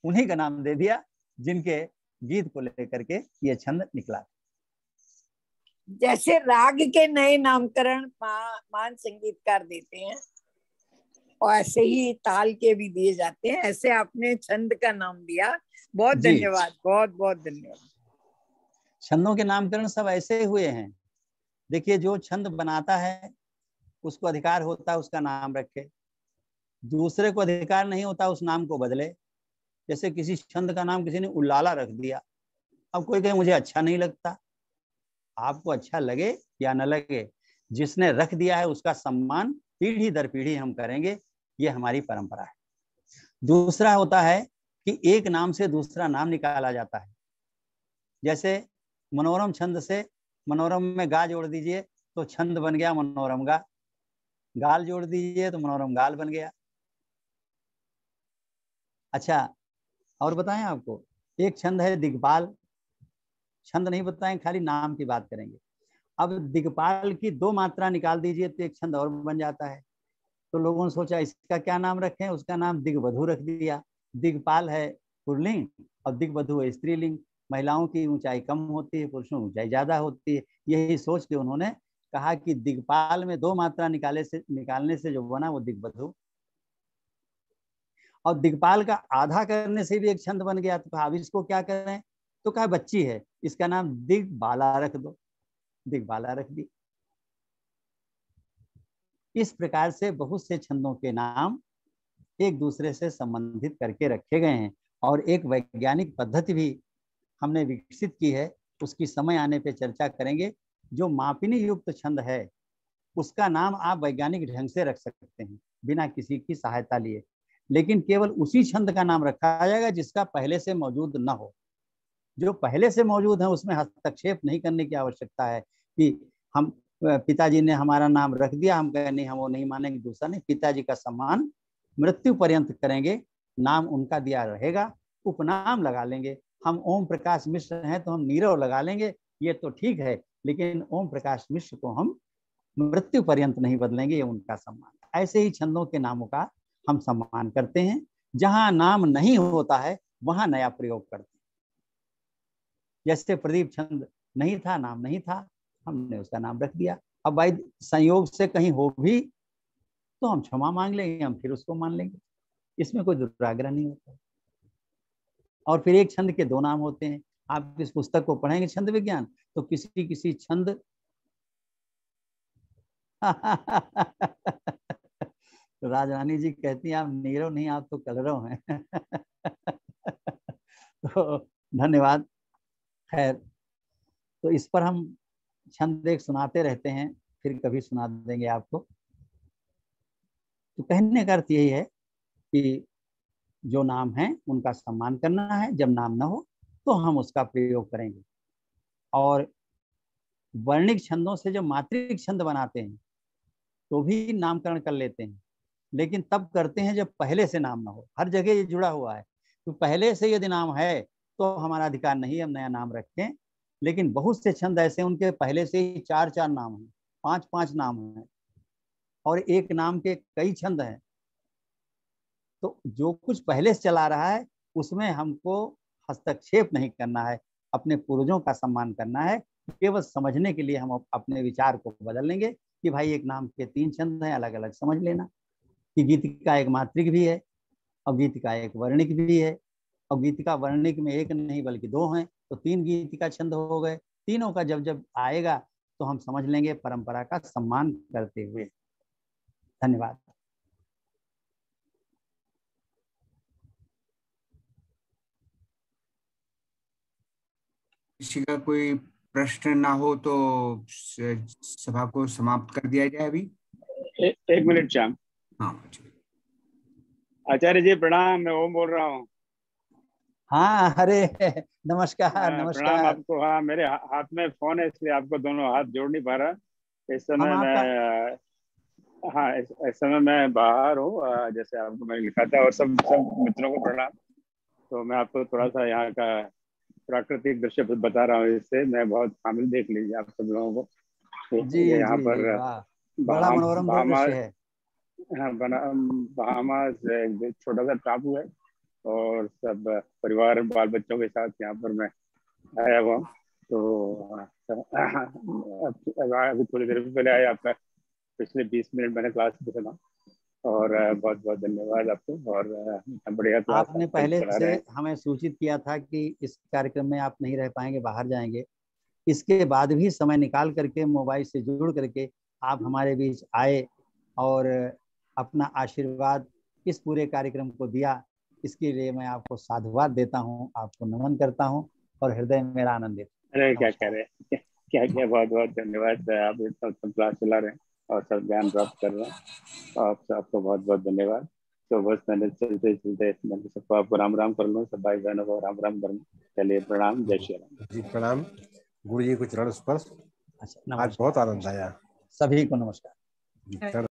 उन्हीं का नाम दे दिया जिनके गीत को लेकर के ये छंद निकला। जैसे राग के नए नामकरण मान संगीतकार देते हैं और ऐसे ही ताल के भी दिए जाते हैं, ऐसे आपने छंद का नाम दिया। बहुत धन्यवाद, बहुत बहुत धन्यवाद। छंदों के नामकरण सब ऐसे हुए हैं। देखिए, जो छंद बनाता है उसको अधिकार होता है उसका नाम रखे, दूसरे को अधिकार नहीं होता उस नाम को बदले। जैसे किसी छंद का नाम किसी ने उल्लाला रख दिया, अब कोई कहे मुझे अच्छा नहीं लगता, आपको अच्छा लगे या न लगे, जिसने रख दिया है उसका सम्मान पीढ़ी दर पीढ़ी हम करेंगे, ये हमारी परंपरा है। दूसरा होता है कि एक नाम से दूसरा नाम निकाला जाता है। जैसे मनोरम छंद से मनोरम में गा जोड़ दीजिए तो छंद बन गया मनोरम गा, गाल जोड़ दीजिए तो मनोरम गाल बन गया। अच्छा, और बताएं आपको, एक छंद है दिग्पाल। छंद नहीं बताएं, खाली नाम की बात करेंगे। अब दिग्पाल की 2 मात्रा निकाल दीजिए तो एक छंद और बन जाता है। तो लोगों ने सोचा इसका क्या नाम रखें, उसका नाम दिग्वधू रख दिया। दिग्पाल है पुल्लिंग और दिग्वधू है स्त्रीलिंग। महिलाओं की ऊंचाई कम होती है, पुरुषों की ऊंचाई ज्यादा होती है। यही सोच के उन्होंने कहा कि दिग्पाल में 2 मात्रा निकालने से जो बना वो दिग्वधू। और दिग्पाल का आधा करने से भी एक छंद बन गया। तो कहा अब इसको क्या करें, तो कहा बच्ची है इसका नाम दिग्बाला रख दो, दिग्बाला रख दी। इस प्रकार से बहुत से छंदों के नाम एक दूसरे से संबंधित करके रखे गए हैं और एक वैज्ञानिक पद्धति भी हमने विकसित की है, उसकी समय आने पे चर्चा करेंगे। जो मापिनी युक्त छंद है उसका नाम आप वैज्ञानिक ढंग से रख सकते हैं बिना किसी की सहायता लिए, लेकिन केवल उसी छंद का नाम रखा जाएगा जिसका पहले से मौजूद न हो। जो पहले से मौजूद है उसमें हस्तक्षेप नहीं करने की आवश्यकता है कि हम पिताजी ने हमारा नाम रख दिया, हम कहें नहीं हम वो नहीं मानेंगे, दूसरा नहीं। पिताजी का सम्मान मृत्यु पर्यंत करेंगे, नाम उनका दिया रहेगा, उपनाम लगा लेंगे। हम ओम प्रकाश मिश्र हैं तो हम नीरव लगा लेंगे, ये तो ठीक है, लेकिन ओम प्रकाश मिश्र को हम मृत्यु पर्यंत नहीं बदलेंगे, ये उनका सम्मान। ऐसे ही छंदों के नामों का हम सम्मान करते हैं। जहां नाम नहीं होता है वहां नया प्रयोग करते हैं। जैसे प्रदीप छंद नहीं था, नाम नहीं था, हमने उसका नाम रख दिया। अब भाई संयोग से कहीं हो भी तो हम क्षमा मांग लेंगे, हम फिर उसको मान लेंगे, इसमें कोई दुराग्रह नहीं होता। और फिर एक छंद के 2 नाम होते हैं। आप इस पुस्तक को पढ़ेंगे छंद विज्ञान तो किसी किसी छंद तो राजरानी जी कहती हैं आप नीरव नहीं, आप तो कलरव हैं। तो धन्यवाद। खैर, तो इस पर हम छंद एक सुनाते रहते हैं, फिर कभी सुना देंगे आपको। तो कहने का अर्थ यही है कि जो नाम है उनका सम्मान करना है, जब नाम न हो तो हम उसका प्रयोग करेंगे। और वर्णिक छंदों से जो मात्रिक छंद बनाते हैं तो भी नामकरण कर लेते हैं, लेकिन तब करते हैं जब पहले से नाम ना हो। हर जगह ये जुड़ा हुआ है, तो पहले से यदि नाम है तो हमारा अधिकार नहीं हम नया नाम रखें। लेकिन बहुत से छंद ऐसे उनके पहले से ही 4-4 नाम हैं, 5-5 नाम हैं, और एक नाम के कई छंद हैं। तो जो कुछ पहले से चला रहा है उसमें हमको हस्तक्षेप नहीं करना है, अपने पूर्वजों का सम्मान करना है। केवल समझने के लिए हम अपने विचार को बदल लेंगे कि भाई एक नाम के 3 छंद हैं, अलग अलग समझ लेना कि गीतिका एक मात्रिक भी है और गीतिका एक वर्णिक भी है, और गीतिका वर्णिक में एक नहीं बल्कि 2 हैं, तो 3 गीतिका छंद हो गए। तीनों का जब जब आएगा तो हम समझ लेंगे परंपरा का सम्मान करते हुए। धन्यवाद। किसी का कोई प्रश्न ना हो तो सभा को समाप्त कर दिया जाए अभी। एक मिनट श्याम। हाँ आचार्य जी प्रणाम, मैं ओम बोल रहा हूँ। हाँ, अरे नमस्कार। नमस्कार प्रणाम आपको। हाँ, मेरे हाथ में फोन है इसलिए आपको दोनों हाथ जोड़ नहीं पा रहा इस समय। मैं हाँ इस समय मैं बाहर हूँ, जैसे आपको मैंने लिखा था। और सब मित्रों को प्रणाम। तो मैं आपको थोड़ा सा यहाँ का प्राकृतिक दृश्य बता रहा हूँ, इससे मैं बहुत शामिल देख लीजिए आप सब लोगों को। जी यहाँ जी, पर बड़ा मनोरम दृश्य है। हाँ, बहामास एक छोटा सा टापू है और सब परिवार बाल बच्चों के साथ यहाँ पर मैं आया हुआ। तो अभी थोड़ी देर पहले आया, आपका पिछले 20 मिनट मैंने क्लास में सुना। और बहुत बहुत धन्यवाद आपको। और बढ़िया क्लास आपने पहले से हमें सूचित किया था कि इस कार्यक्रम में आप नहीं रह पाएंगे, बाहर जाएंगे। इसके बाद भी समय निकाल करके मोबाइल से जुड़ करके आप हमारे बीच आए और अपना आशीर्वाद इस पूरे कार्यक्रम को दिया। इसके लिए मैं आपको साधुवाद देता हूँ, आपको नमन करता हूँ और हृदय मेरा आनंदित। अरे क्या कह रहे, क्या बहुत बहुत धन्यवाद। आप इतना क्लास चला रहे हैं और सब ज्ञान प्राप्त कर रहे हैं। आपको बहुत बहुत धन्यवाद। तो बस मैंने चलते चलते मैंने सबको आपको राम राम कर लूँ, सब भाई बहनों को राम राम कर लूँ। चलिए प्रणाम, जय श्री राम जी। प्रणाम गुरु जी को चरण स्पर्श। आज बहुत आनंद आया। सभी को नमस्कार।